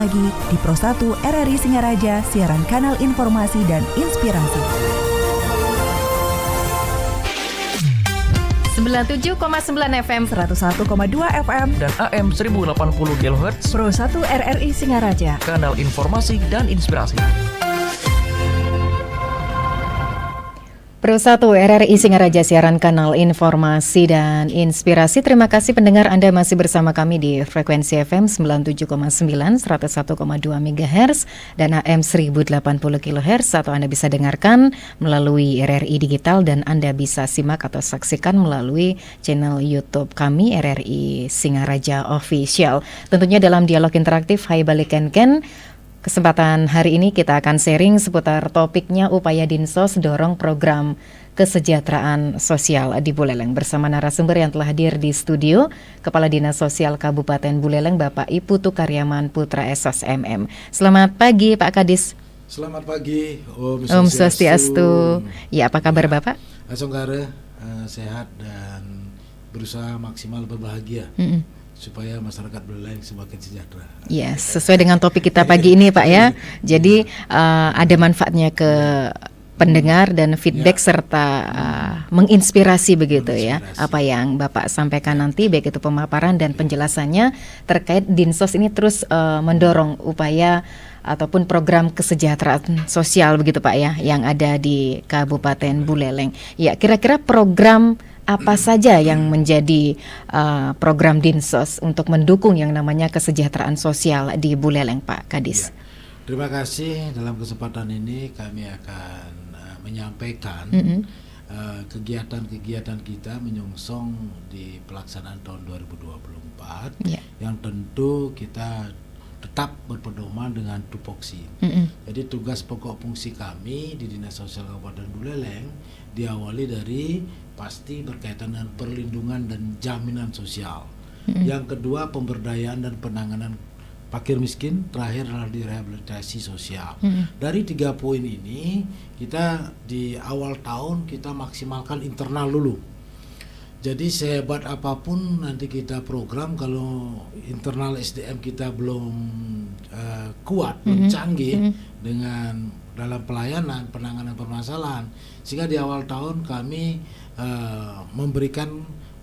Lagi di Pro 1 RRI Singaraja, siaran kanal informasi dan inspirasi. 97,9 FM, 101,2 FM, dan AM 1080 kHz Pro 1 RRI Singaraja, kanal informasi dan inspirasi. Pro 1 RRI Singaraja, siaran kanal informasi dan inspirasi. Terima kasih pendengar, Anda masih bersama kami di frekuensi FM 97,9, 101,2 MHz dan AM 1080 kHz, atau Anda bisa dengarkan melalui RRI Digital dan Anda bisa simak atau saksikan melalui channel YouTube kami RRI Singaraja Official. Tentunya dalam dialog interaktif Hai Balik Ken. Kesempatan hari ini kita akan sharing seputar topiknya upaya Dinsos dorong program kesejahteraan sosial di Buleleng bersama narasumber yang telah hadir di studio, Kepala Dinas Sosial Kabupaten Buleleng Bapak Iputu Karyaman Putra SSMM. Selamat pagi Pak Kadis. Selamat pagi, Om Swastiastu. Ya, apa kabar Bapak? Asonggara, sehat dan berusaha maksimal berbahagia. Supaya masyarakat Buleleng semakin sejahtera. Ya, sesuai dengan topik kita pagi ini Pak ya. Jadi ada manfaatnya ke pendengar dan feedback serta menginspirasi begitu ya. Apa yang Bapak sampaikan nanti, baik itu pemaparan dan penjelasannya terkait Dinsos ini terus mendorong upaya ataupun program kesejahteraan sosial begitu Pak ya, yang ada di Kabupaten Buleleng. Ya, kira-kira program apa saja yang menjadi program Dinsos untuk mendukung yang namanya kesejahteraan sosial di Buleleng, Pak Kadis? Ya, terima kasih. Dalam kesempatan ini kami akan menyampaikan kegiatan-kegiatan kita menyongsong di pelaksanaan tahun 2024 yang tentu kita tetap berpedoman dengan tupoksi. Jadi tugas pokok fungsi kami di Dinas Sosial Kabupaten Buleleng diawali dari pasti berkaitan dengan perlindungan dan jaminan sosial. Yang kedua, pemberdayaan dan penanganan fakir miskin. Terakhir adalah di rehabilitasi sosial. Dari 3 poin ini kita di awal tahun kita maksimalkan internal dulu. Jadi sehebat apapun nanti kita program, kalau internal SDM kita belum kuat, belum canggih dengan dalam pelayanan, penanganan permasalahan, sehingga di awal tahun kami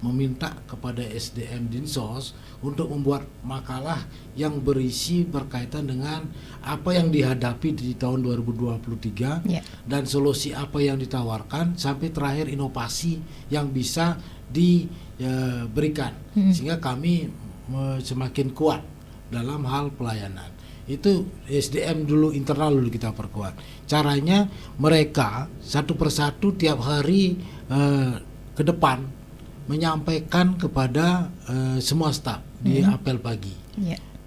meminta kepada SDM Dinsos untuk membuat makalah yang berisi berkaitan dengan apa yang dihadapi di tahun 2023 dan solusi apa yang ditawarkan sampai terakhir inovasi yang bisa diberikan sehingga kami semakin kuat dalam hal pelayanan. Itu SDM dulu, internal dulu kita perkuat. Caranya mereka satu persatu tiap hari ke depan menyampaikan kepada semua staf di apel pagi.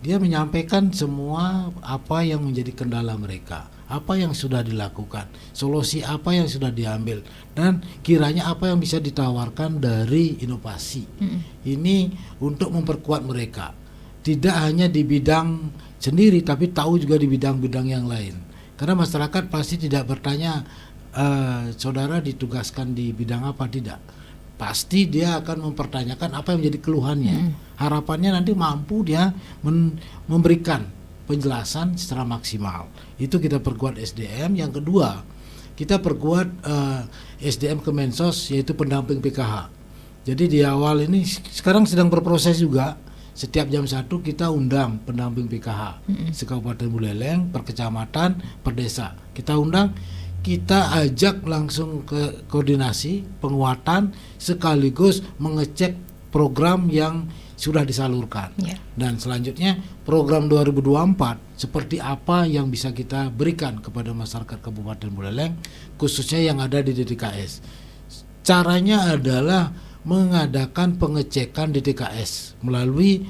Dia menyampaikan semua apa yang menjadi kendala mereka, apa yang sudah dilakukan, solusi apa yang sudah diambil, dan kiranya apa yang bisa ditawarkan dari inovasi. Ini untuk memperkuat mereka, tidak hanya di bidang sendiri, tapi tahu juga di bidang-bidang yang lain. Karena masyarakat pasti tidak bertanya, saudara ditugaskan di bidang apa, tidak. Pasti dia akan mempertanyakan apa yang menjadi keluhannya. Harapannya nanti mampu dia memberikan penjelasan secara maksimal. Itu kita perkuat SDM. Yang kedua, kita perkuat SDM Kemensos, yaitu pendamping PKH. Jadi di awal ini sekarang sedang berproses juga. Setiap jam 1 kita undang pendamping PKH se-Kabupaten Buleleng, per kecamatan, per desa. Kita undang, kita ajak langsung ke koordinasi, penguatan, sekaligus mengecek program yang sudah disalurkan. Dan selanjutnya program 2024 seperti apa yang bisa kita berikan kepada masyarakat Kabupaten Buleleng, khususnya yang ada di DTKS. Caranya adalah mengadakan pengecekan DTKS melalui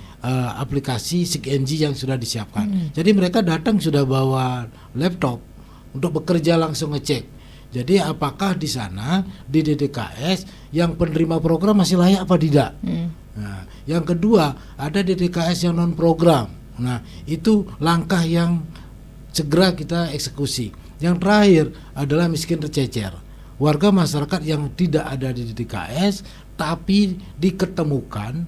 aplikasi SIGNG yang sudah disiapkan. Jadi mereka datang sudah bawa laptop untuk bekerja langsung ngecek. Jadi apakah di sana di DTKS yang penerima program masih layak apa tidak? Nah, yang kedua, ada DTKS yang non program. Nah, itu langkah yang segera kita eksekusi. Yang terakhir adalah miskin tercecer. Warga masyarakat yang tidak ada di DTKS tapi diketemukan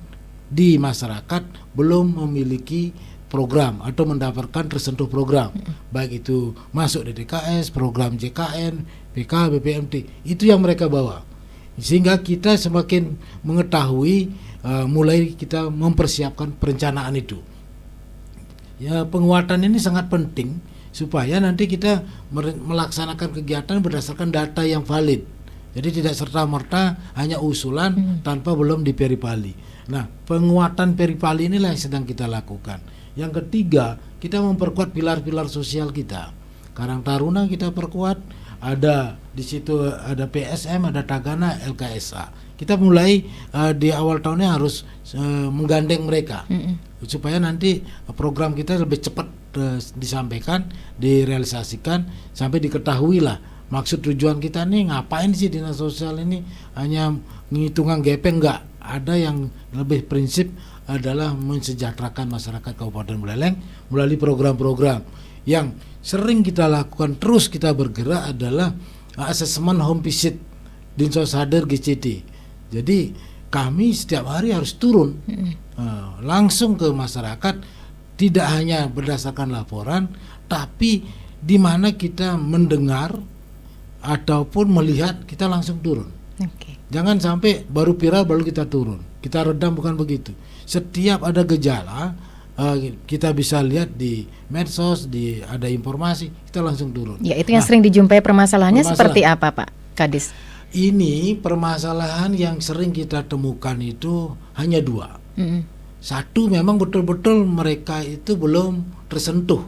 di masyarakat belum memiliki program atau mendapatkan tersentuh program, baik itu masuk DDKS, program JKN, PK, BPMT, itu yang mereka bawa. Sehingga kita semakin mengetahui, mulai kita mempersiapkan perencanaan itu. Ya, penguatan ini sangat penting supaya nanti kita melaksanakan kegiatan berdasarkan data yang valid. Jadi tidak serta-merta hanya usulan tanpa belum diperipali. Nah, penguatan peripali inilah yang sedang kita lakukan. Yang ketiga, kita memperkuat pilar-pilar sosial kita. Karang Taruna kita perkuat, ada di situ ada PSM, ada Tagana, LKSA. Kita mulai di awal tahunnya harus menggandeng mereka supaya nanti program kita lebih cepat disampaikan, direalisasikan sampai diketahui lah maksud tujuan kita nih ngapain sih dinas sosial ini, hanya menghitungan gepeng, enggak. Ada yang lebih prinsip adalah mensejahterakan masyarakat Kabupaten Buleleng melalui program-program. Yang sering kita lakukan, terus kita bergerak adalah asesmen home visit Dinsos Hadir GCD. Jadi kami setiap hari harus turun langsung ke masyarakat, tidak hanya berdasarkan laporan, tapi di mana kita mendengar ataupun melihat, kita langsung turun. Jangan sampai baru viral baru kita turun, kita redam, bukan begitu. Setiap ada gejala, kita bisa lihat di medsos, ada informasi, kita langsung turun. Ya, itu yang sering dijumpai permasalahannya seperti apa, Pak Kadis? Ini permasalahan yang sering kita temukan itu hanya dua. Satu, memang betul-betul mereka itu belum tersentuh,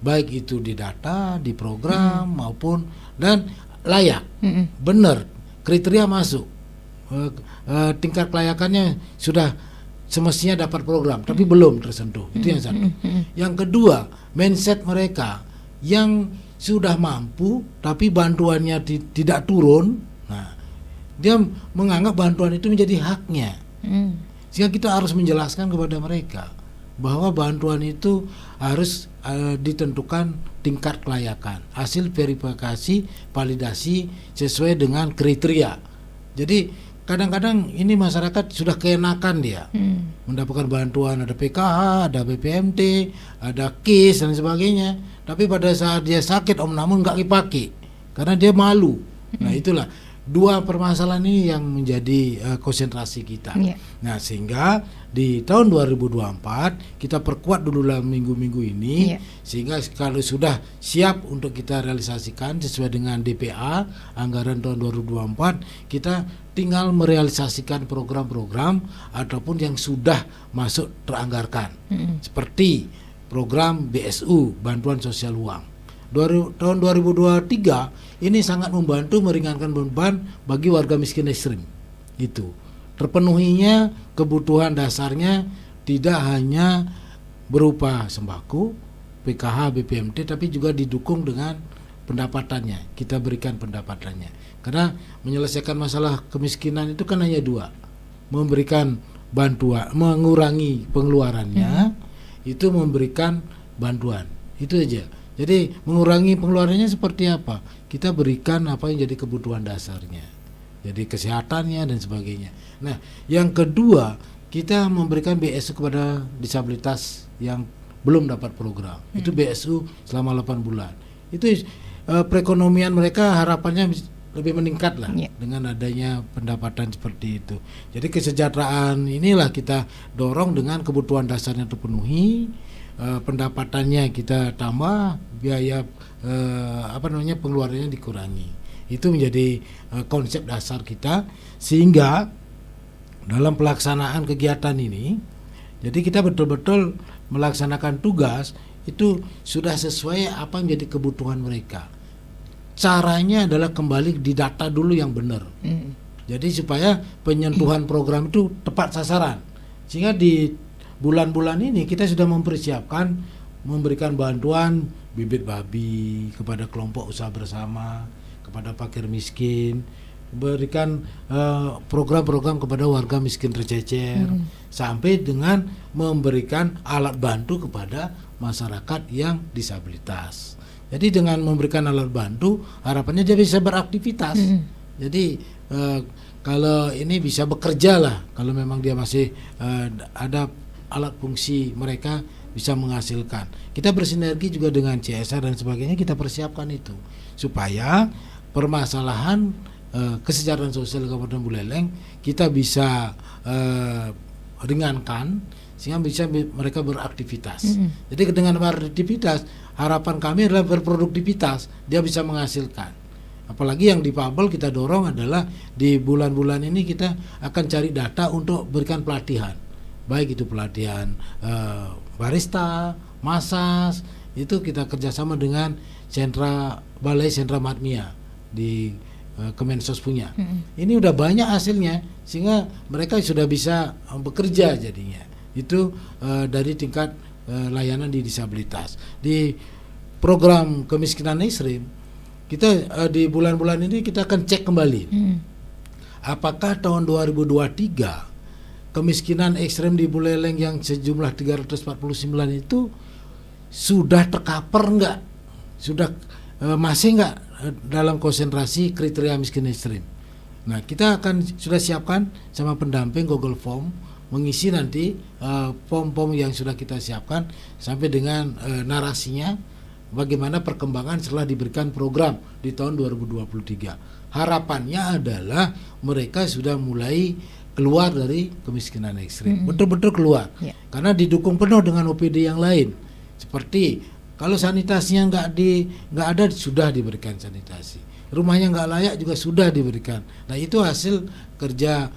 baik itu di data, di program maupun dan layak, benar, kriteria masuk, tingkat kelayakannya sudah semestinya dapat program, tapi belum tersentuh. Itu yang satu. Yang kedua, mindset mereka yang sudah mampu tapi bantuannya tidak turun. Nah, dia menganggap bantuan itu menjadi haknya. Sehingga kita harus menjelaskan kepada mereka bahwa bantuan itu harus ditentukan tingkat kelayakan, hasil verifikasi, validasi sesuai dengan kriteria. Jadi kadang-kadang ini masyarakat sudah keenakan dia mendapatkan bantuan, ada PKH, ada BPMT, ada KIS dan sebagainya, tapi pada saat dia sakit namun nggak dipakai karena dia malu. Nah, itulah dua permasalahan ini yang menjadi konsentrasi kita. Nah, sehingga di tahun 2024 kita perkuat dulu dalam minggu-minggu ini, sehingga kalau sudah siap untuk kita realisasikan sesuai dengan DPA anggaran tahun 2024, kita tinggal merealisasikan program-program ataupun yang sudah masuk teranggarkan, seperti program BSU, bantuan sosial uang. Tahun 2023 ini sangat membantu meringankan beban bagi warga miskin ekstrim. Itu terpenuhinya kebutuhan dasarnya, tidak hanya berupa sembako, PKH, BPMT, tapi juga didukung dengan pendapatannya. Kita berikan pendapatannya, karena menyelesaikan masalah kemiskinan itu kan hanya dua: memberikan bantuan, mengurangi pengeluarannya, itu memberikan bantuan. Itu aja. Jadi mengurangi pengeluarannya seperti apa? Kita berikan apa yang jadi kebutuhan dasarnya, jadi kesehatannya dan sebagainya. Nah, yang kedua, kita memberikan BSU kepada disabilitas yang belum dapat program. Itu BSU selama 8 bulan. Itu perekonomian mereka harapannya lebih meningkat lah dengan adanya pendapatan seperti itu. Jadi kesejahteraan inilah kita dorong dengan kebutuhan dasarnya terpenuhi, pendapatannya kita tambah, biaya pengeluarannya dikurangi. Itu menjadi konsep dasar kita, sehingga dalam pelaksanaan kegiatan ini, jadi kita betul-betul melaksanakan tugas itu sudah sesuai apa yang menjadi kebutuhan mereka. Caranya adalah kembali di data dulu yang benar. Jadi supaya penyentuhan program itu tepat sasaran, sehingga di bulan-bulan ini kita sudah mempersiapkan memberikan bantuan bibit babi kepada kelompok usaha bersama, kepada fakir miskin, berikan program-program kepada warga miskin tercecer, sampai dengan memberikan alat bantu kepada masyarakat yang disabilitas. Jadi dengan memberikan alat bantu, harapannya dia bisa beraktivitas. Jadi kalau ini bisa bekerja lah, kalau memang dia masih ada alat fungsi mereka bisa menghasilkan. Kita bersinergi juga dengan CSR dan sebagainya, kita persiapkan itu supaya permasalahan kesejahteraan sosial Kabupaten Buleleng kita bisa ringankan sehingga bisa mereka beraktivitas. Jadi dengan beraktivitas, harapan kami adalah berproduktivitas, dia bisa menghasilkan. Apalagi yang difabel kita dorong adalah di bulan-bulan ini kita akan cari data untuk berikan pelatihan, baik itu pelatihan barista, masas, itu kita kerjasama dengan Balai Sentra Matmia di Kemensos punya. Ini udah banyak hasilnya sehingga mereka sudah bisa bekerja jadinya. Itu dari tingkat layanan di disabilitas. Di program kemiskinan ekstrim kita di bulan-bulan ini kita akan cek kembali apakah tahun 2023 kemiskinan ekstrem di Buleleng yang sejumlah 349 itu sudah tercover enggak, sudah masih enggak dalam konsentrasi kriteria miskin ekstrim. Nah, kita akan sudah siapkan sama pendamping Google Form, mengisi nanti form-form yang sudah kita siapkan sampai dengan narasinya bagaimana perkembangan setelah diberikan program di tahun 2023. Harapannya adalah mereka sudah mulai keluar dari kemiskinan ekstrim, betul-betul keluar, karena didukung penuh dengan OPD yang lain. Seperti kalau sanitasinya nggak ada, sudah diberikan sanitasi. Rumahnya nggak layak juga sudah diberikan. Nah, itu hasil kerja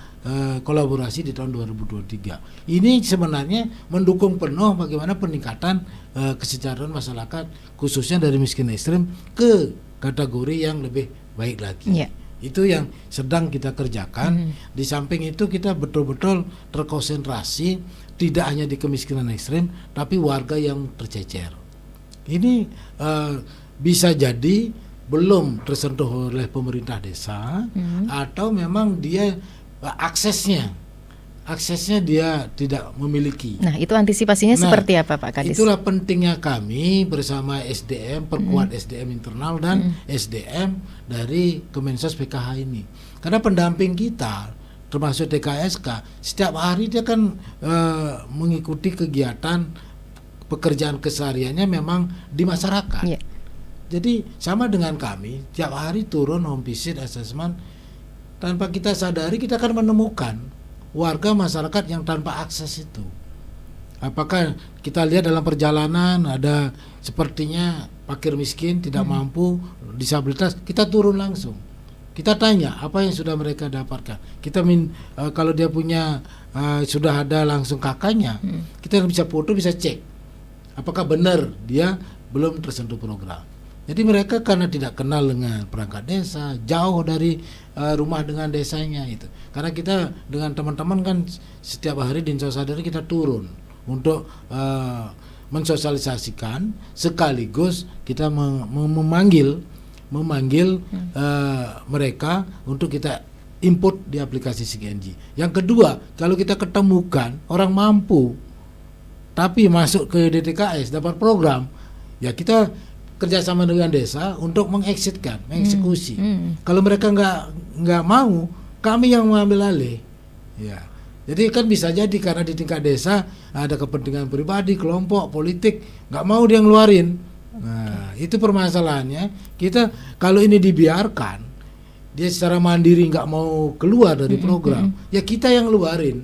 kolaborasi di tahun 2023. Ini sebenarnya mendukung penuh bagaimana peningkatan kesejahteraan masyarakat, khususnya dari miskin ekstrim ke kategori yang lebih baik lagi. Itu yang sedang kita kerjakan. Di samping itu kita betul-betul terkonsentrasi tidak hanya di kemiskinan ekstrim, tapi warga yang tercecer. Ini bisa jadi belum tersentuh oleh pemerintah desa, atau memang dia aksesnya dia tidak memiliki. Nah, itu antisipasinya seperti apa Pak Kadis? Itulah pentingnya kami bersama SDM, perkuat SDM internal dan SDM dari Kemensos PKH ini. Karena pendamping kita termasuk TKSK setiap hari dia kan mengikuti kegiatan pekerjaan kesehariannya memang di masyarakat. Jadi sama dengan kami, tiap hari turun home visit assessment, tanpa kita sadari kita akan menemukan warga masyarakat yang tanpa akses itu. Apakah kita lihat dalam perjalanan ada sepertinya fakir miskin, tidak mampu, disabilitas, kita turun langsung. Kita tanya apa yang sudah mereka dapatkan. Kita kalau dia punya sudah ada langsung kakaknya, kita bisa foto, bisa cek apakah benar dia belum tersentuh program. Jadi mereka karena tidak kenal dengan perangkat desa, jauh dari rumah dengan desanya itu. Karena kita dengan teman-teman kan setiap hari di Insosadari kita turun untuk mensosialisasikan, sekaligus kita memanggil mereka untuk kita input di aplikasi SIGNG. Yang kedua, kalau kita ketemukan orang mampu tapi masuk ke DTKS dapat program, ya kita kerjasama dengan desa untuk mengeksekusi. Kalau mereka nggak mau, kami yang mengambil alih. Ya, jadi kan bisa jadi karena di tingkat desa ada kepentingan pribadi, kelompok, politik, nggak mau dia ngeluarin. Nah, itu permasalahannya. Kita kalau ini dibiarkan, dia secara mandiri nggak mau keluar dari program, ya kita yang ngeluarin.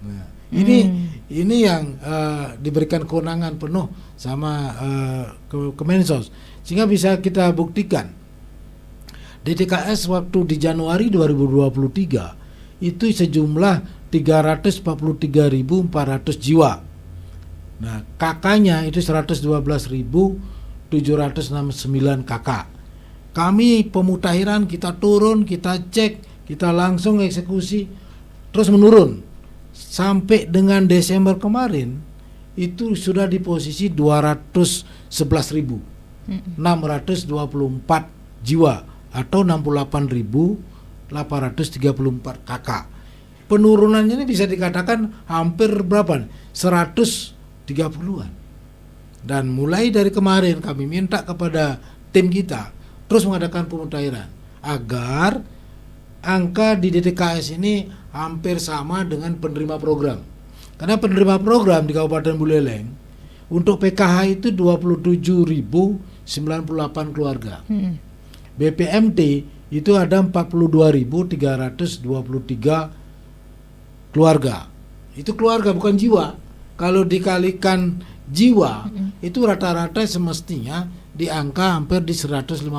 Nah, ini yang diberikan kewenangan penuh sama Kemensos, sehingga bisa kita buktikan DTKS waktu di Januari 2023 itu sejumlah 343.400 jiwa. Nah, kakaknya itu 112.769 kakak. Kami pemutahiran, kita turun, kita cek, kita langsung eksekusi, terus menurun sampai dengan Desember kemarin itu sudah di posisi 211.624 jiwa atau 68.834 kakak. Penurunannya ini bisa dikatakan hampir berapa? 130-an. Dan mulai dari kemarin kami minta kepada tim kita terus mengadakan pemutahiran agar angka di DTKS ini hampir sama dengan penerima program. Karena penerima program di Kabupaten Buleleng Untuk PKH itu 27.098 keluarga. BPMT itu ada 42.323 keluarga. Itu keluarga bukan jiwa. Kalau dikalikan jiwa itu rata-rata semestinya di angka hampir di 160.000.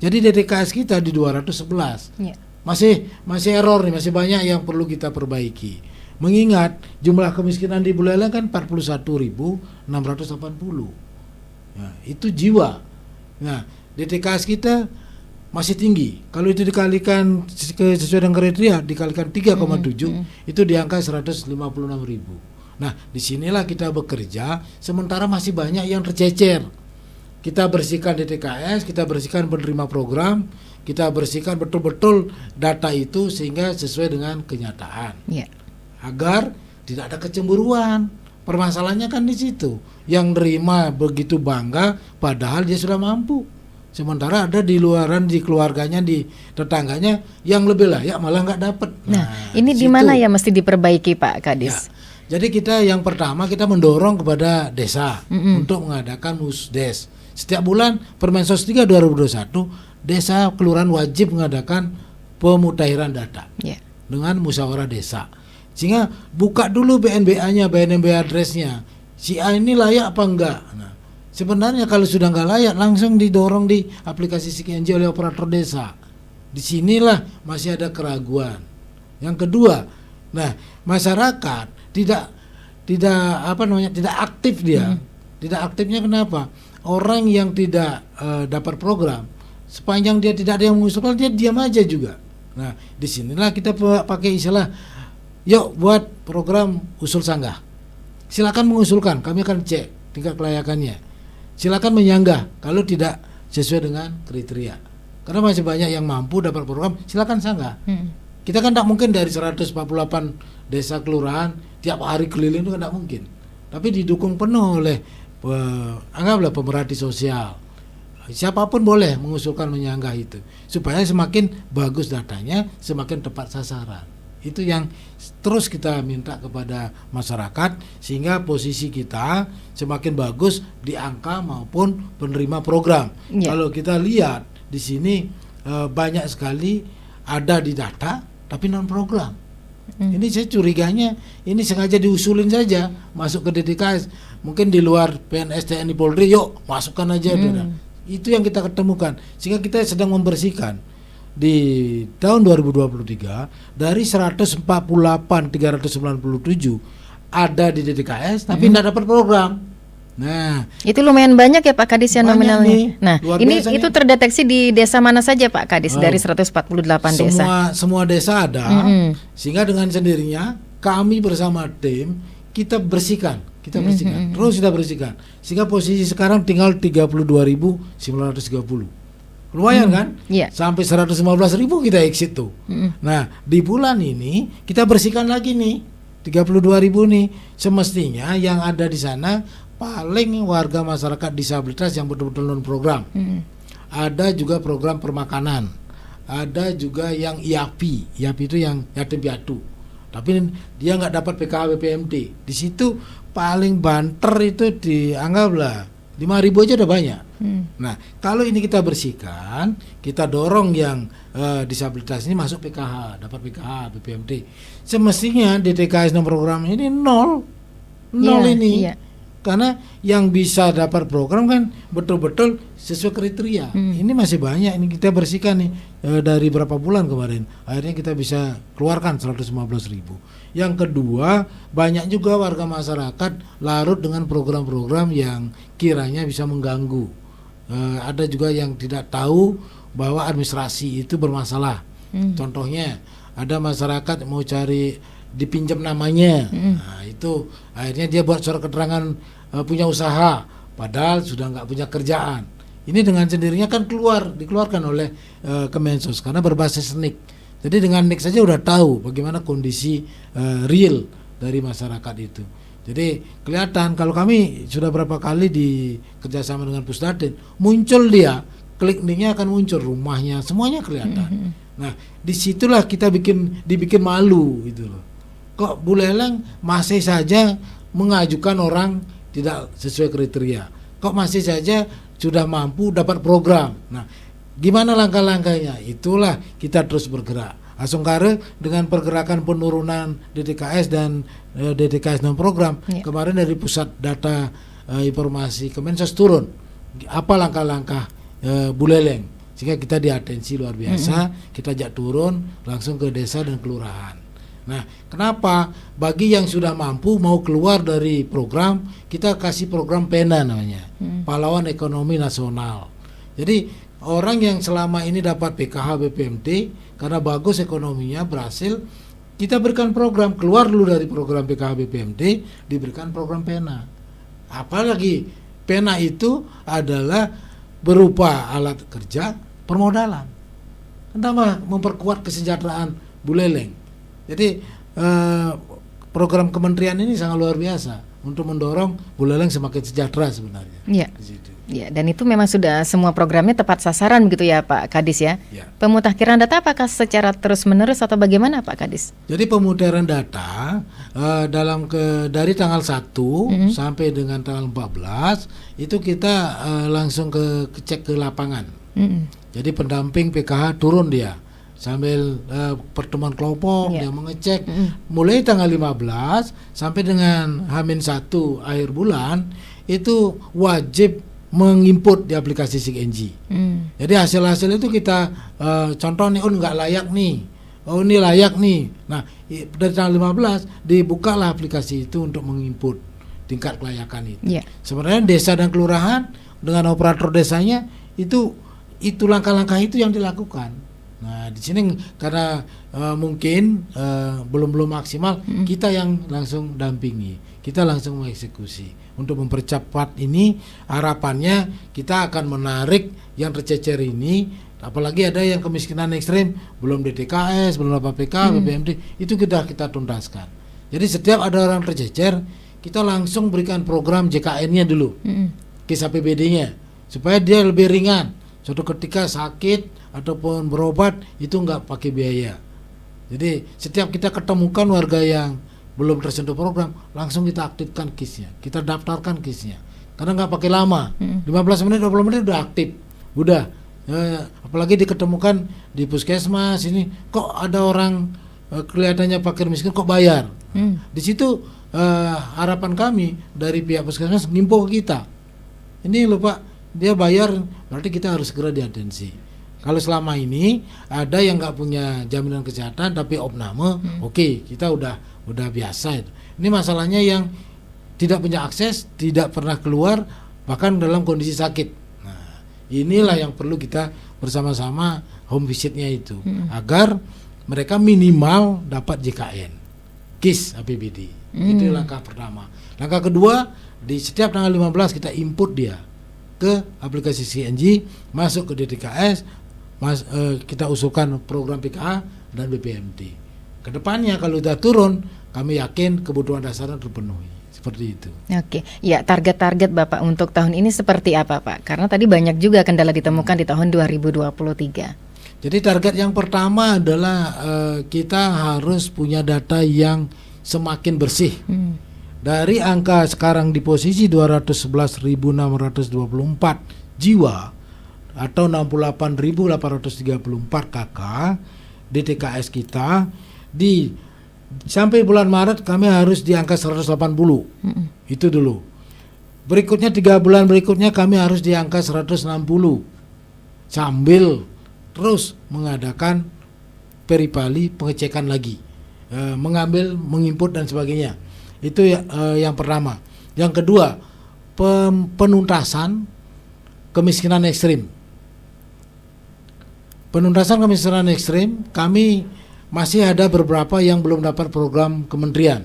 Jadi DTKS kita di 211. Masih error nih, masih banyak yang perlu kita perbaiki. Mengingat jumlah kemiskinan di Buleleng kan 41.680. Nah, itu jiwa. Nah, DTKS kita masih tinggi. Kalau itu dikalikan sesuai dengan kriteria, dikalikan 3,7 itu di angka 156.000. Nah, disinilah kita bekerja, sementara masih banyak yang tercecer. Kita bersihkan DTKS, kita bersihkan penerima program, kita bersihkan betul-betul data itu sehingga sesuai dengan kenyataan. Agar tidak ada kecemburuan. Permasalahannya kan di situ. Yang nerima begitu bangga padahal dia sudah mampu. Sementara ada di luaran, di keluarganya, di tetangganya yang lebih layak malah nggak dapat. Nah, ini di mana ya mesti diperbaiki Pak Kadis? Ya. Jadi kita yang pertama kita mendorong kepada desa untuk mengadakan musdes. Setiap bulan Permensos 3 2021 desa kelurahan wajib mengadakan pemutahiran data dengan musyawarah desa. Sehingga buka dulu BNBA-nya, BNB address-nya. Si A ini layak apa enggak? Nah, sebenarnya kalau sudah enggak layak langsung didorong di aplikasi SIKNJ oleh operator desa. Disinilah masih ada keraguan. Yang kedua, nah masyarakat tidak aktif dia. Tidak aktifnya kenapa? Orang yang tidak dapat program, sepanjang dia tidak ada yang mengusulkan, dia diam aja juga. Nah, disinilah kita pakai istilah, yuk buat program usul sanggah. Silakan mengusulkan, kami akan cek tingkat kelayakannya. Silakan menyanggah kalau tidak sesuai dengan kriteria. Karena masih banyak yang mampu dapat program, silakan sanggah. Kita kan tidak mungkin dari 148 desa kelurahan tiap hari keliling, itu kan tidak mungkin. Tapi didukung penuh oleh anggaplah pemerhati sosial. Siapapun boleh mengusulkan menyanggah itu supaya semakin bagus datanya, semakin tepat sasaran. Itu yang terus kita minta kepada masyarakat sehingga posisi kita semakin bagus di angka maupun penerima program. Kalau kita lihat di sini banyak sekali ada di data tapi non program. Ini saya curiganya ini sengaja diusulin saja masuk ke DTKS. Mungkin di luar PNS, TNI, Polri, yuk masukkan aja. Itu yang kita ketemukan. Sehingga kita sedang membersihkan. Di tahun 2023 dari 148.397 ada di DTKS tapi tidak dapat program. Nah, itu lumayan banyak ya Pak Kadis yang nominalnya. Nih, nah, ini itu terdeteksi di desa mana saja Pak Kadis dari 148 desa? Semua desa ada. Sehingga dengan sendirinya kami bersama tim kita bersihkan, terus kita bersihkan. Sehingga posisi sekarang tinggal 32.930. Lumayan kan? Sampai 115.000 kita exit tuh. Nah, di bulan ini kita bersihkan lagi nih 32.000 nih. Semestinya yang ada di sana paling warga masyarakat disabilitas yang betul-betul non program. Ada juga program permakanan. Ada juga yang IAPI. IAPI itu yang yatim piatu. Tapi dia nggak dapat PKH BPMT. Di situ paling banter itu dianggaplah 5.000 aja udah banyak. Nah, kalau ini kita bersihkan, kita dorong yang disabilitas ini masuk PKH, dapat PKH, BPMT. Semestinya DTKS non program ini nol ini. Karena yang bisa dapat program kan betul-betul sesuai kriteria. Ini masih banyak, ini kita bersihkan nih dari berapa bulan kemarin. Akhirnya kita bisa keluarkan 115.000. Yang kedua, banyak juga warga masyarakat larut dengan program-program yang kiranya bisa mengganggu. Ada juga yang tidak tahu bahwa administrasi itu bermasalah. Contohnya, ada masyarakat mau cari dipinjam namanya. Nah, itu akhirnya dia buat surat keterangan punya usaha padahal sudah nggak punya kerjaan. Ini dengan sendirinya kan dikeluarkan oleh Kemensos karena berbasis NIK. Jadi dengan NIK saja udah tahu bagaimana kondisi real dari masyarakat itu. Jadi kelihatan kalau kami sudah berapa kali di kerjasama dengan Pusdatin muncul dia, klik linknya akan muncul rumahnya, semuanya kelihatan. Nah, disitulah kita dibikin malu gitu loh. Kok Buleleng masih saja mengajukan orang tidak sesuai kriteria. Kok masih saja sudah mampu dapat program. Nah, gimana langkah-langkahnya? Itulah kita terus bergerak. Asongkare dengan pergerakan penurunan DTKS dan DTKS non program, kemarin dari pusat data informasi Kemensos turun. Apa langkah-langkah Buleleng? Sehingga kita diatensi luar biasa, kita ajak turun langsung ke desa dan kelurahan. Nah, kenapa bagi yang sudah mampu mau keluar dari program, kita kasih program PENA namanya, Pahlawan Ekonomi Nasional. Jadi orang yang selama ini dapat PKH BPMT karena bagus ekonominya, berhasil, kita berikan program, keluar dulu dari program PKH BPMT, diberikan program PENA. Apalagi PENA itu adalah berupa alat kerja, permodalan. Kenapa? Memperkuat kesejahteraan Buleleng. Jadi program kementerian ini sangat luar biasa untuk mendorong Buleleng semakin sejahtera sebenarnya. Iya. Ya, dan itu memang sudah semua programnya tepat sasaran begitu ya Pak Kadis ya. Pemutakhiran data apakah secara terus-menerus atau bagaimana Pak Kadis? Jadi pemutahiran data dari tanggal 1 sampai dengan tanggal 14 itu kita langsung cek ke lapangan. Jadi pendamping PKH turun dia sambil pertemuan kelompok yang mengecek mulai tanggal 15 sampai dengan H-1 akhir bulan itu wajib menginput di aplikasi SIG-NG. Jadi hasil-hasil itu kita contoh nih, nggak layak nih, ini layak nih. Nah, dari tanggal 15 dibukalah aplikasi itu untuk menginput tingkat kelayakan itu. Sebenarnya desa dan kelurahan dengan operator desanya itu langkah-langkah itu yang dilakukan. Nah, di sini karena mungkin belum maksimal, kita yang langsung dampingi, kita langsung mengeksekusi. Untuk mempercepat ini, harapannya kita akan menarik yang tercecer ini, apalagi ada yang kemiskinan ekstrim, belum DTKS, belum PK, BPMT, itu kita tuntaskan. Jadi setiap ada orang tercecer, kita langsung berikan program JKN-nya dulu, KIS APBD-nya, supaya dia lebih ringan. Suatu ketika sakit ataupun berobat itu nggak pakai biaya. Jadi setiap kita ketemukan warga yang belum tersentuh program, langsung kita aktifkan KIS-nya, kita daftarkan KIS-nya, karena nggak pakai lama, 15 menit 20 menit udah aktif, udah. Apalagi diketemukan di puskesmas ini, kok ada orang kelihatannya fakir miskin kok bayar. Di situ harapan kami dari pihak puskesmas ngimpo ke kita, ini loh Pak, dia bayar, berarti kita harus segera diatensi. Kalau selama ini ada yang nggak punya jaminan kesehatan tapi opname, oke, kita udah biasa itu. Ini masalahnya yang tidak punya akses, tidak pernah keluar, bahkan dalam kondisi sakit. Nah, inilah yang perlu kita bersama-sama home visitnya itu, agar mereka minimal dapat JKN, KIS APBD. Itu langkah pertama. Langkah kedua, di setiap tanggal 15 kita input dia ke aplikasi SIG-NG, masuk ke DTKS, kita usulkan program PKH dan BPMT. Kedepannya kalau sudah turun, kami yakin kebutuhan dasarnya terpenuhi. Seperti itu. Oke, ya target-target Bapak untuk tahun ini seperti apa Pak? Karena tadi banyak juga kendala ditemukan di tahun 2023. Jadi target yang pertama adalah kita harus punya data yang semakin bersih. Dari angka sekarang di posisi 211.624 jiwa atau 68.834 KK DTKS kita, sampai bulan Maret kami harus di angka 180. Itu dulu. Berikutnya 3 bulan berikutnya kami harus di angka 160. Sambil terus mengadakan peripali, pengecekan lagi, mengambil, menginput dan sebagainya. Itu yang pertama. Yang kedua, penuntasan kemiskinan ekstrim. Penuntasan kemiskinan ekstrim, kami masih ada beberapa yang belum dapat program kementerian.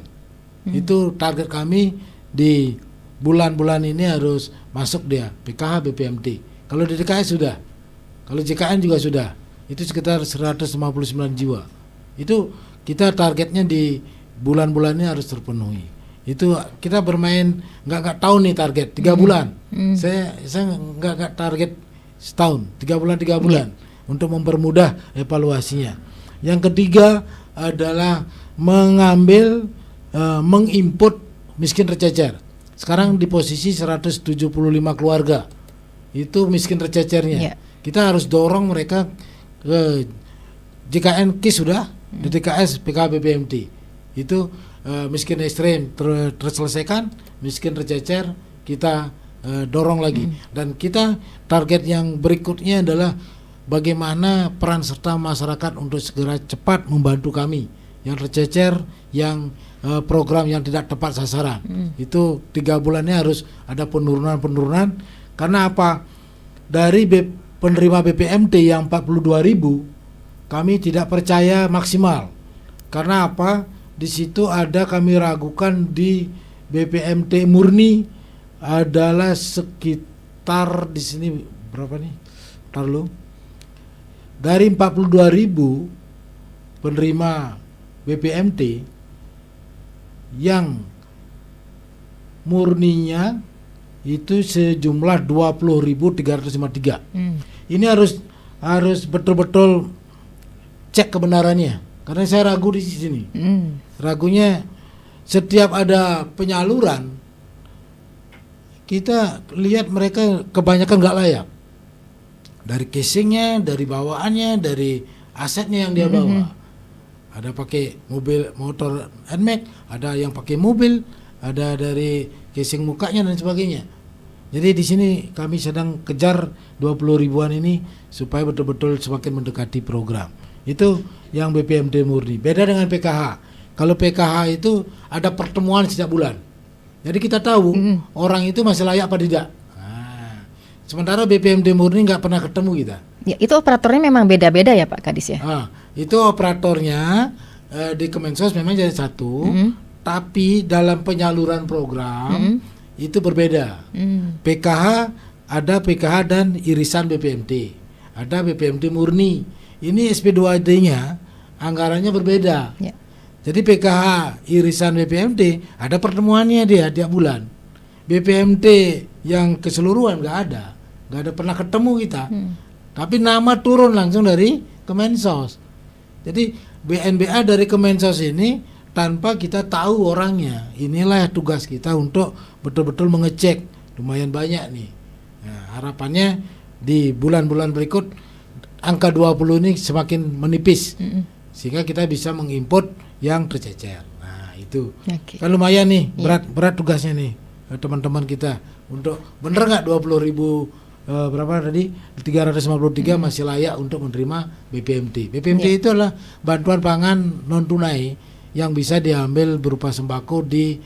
Itu target kami di bulan-bulan ini harus masuk dia, PKH, BPMT. Kalau DTKS sudah, kalau JKN juga sudah. Itu sekitar 159 jiwa. Itu kita targetnya di bulan-bulan ini harus terpenuhi. Itu kita bermain nggak tahu nih target 3 bulan. Saya nggak target setahun, 3 bulan untuk mempermudah evaluasinya. Yang ketiga adalah menginput miskin tercecer. Sekarang di posisi 175 keluarga itu miskin tercecernya. Kita harus dorong mereka ke JKN KIS sudah, DTKS, PKH, BPMT. Itu miskin ekstrem terselesaikan, miskin tercecer kita dorong lagi. Dan kita target yang berikutnya adalah bagaimana peran serta masyarakat untuk segera cepat membantu kami yang tercecer, yang program yang tidak tepat sasaran. Itu 3 bulannya harus ada penurunan. Karena apa? Dari penerima BPMT yang 42.000 kami tidak percaya maksimal. Karena apa? Di situ ada kami ragukan di BPMT murni adalah sekitar di sini berapa nih? Ntar lu. Dari 42.000 penerima BPMT yang murninya itu sejumlah 20.353. Ini harus betul-betul cek kebenarannya. Karena saya ragu di sini. Ragunya setiap ada penyaluran kita lihat mereka kebanyakan nggak layak. Dari casingnya, dari bawaannya, dari asetnya yang dia bawa. Ada pakai mobil motor NMAX, ada yang pakai mobil, ada dari casing mukanya dan sebagainya. Jadi di sini kami sedang kejar 20 ribuan ini supaya betul-betul semakin mendekati program. Itu yang BPMT murni. Beda dengan PKH. Kalau PKH itu ada pertemuan setiap bulan. Jadi kita tahu orang itu masih layak apa tidak. Sementara BPMT murni nggak pernah ketemu kita. Ya, itu operatornya memang beda-beda ya Pak Kadis ya? Itu operatornya di Kemensos memang jadi satu, tapi dalam penyaluran program itu berbeda. PKH ada PKH dan irisan BPMT, ada BPMT murni. Ini SP2D-nya anggarannya berbeda. Jadi PKH irisan BPMT ada pertemuannya dia tiap bulan. BPMT yang keseluruhan nggak ada pernah ketemu kita. Tapi nama turun langsung dari Kemensos. Jadi BNBA dari Kemensos ini tanpa kita tahu orangnya. Inilah tugas kita untuk betul-betul mengecek. Lumayan banyak nih. Nah, harapannya di bulan-bulan berikut angka 20 ini semakin menipis. Sehingga kita bisa mengimport yang tercecer. Nah, itu. Kan lumayan nih, berat tugasnya nih teman-teman kita. Untuk bener nggak 20.000 berapa tadi 353 masih layak untuk menerima BPMT. BPMT itu adalah bantuan pangan non tunai yang bisa diambil berupa sembako di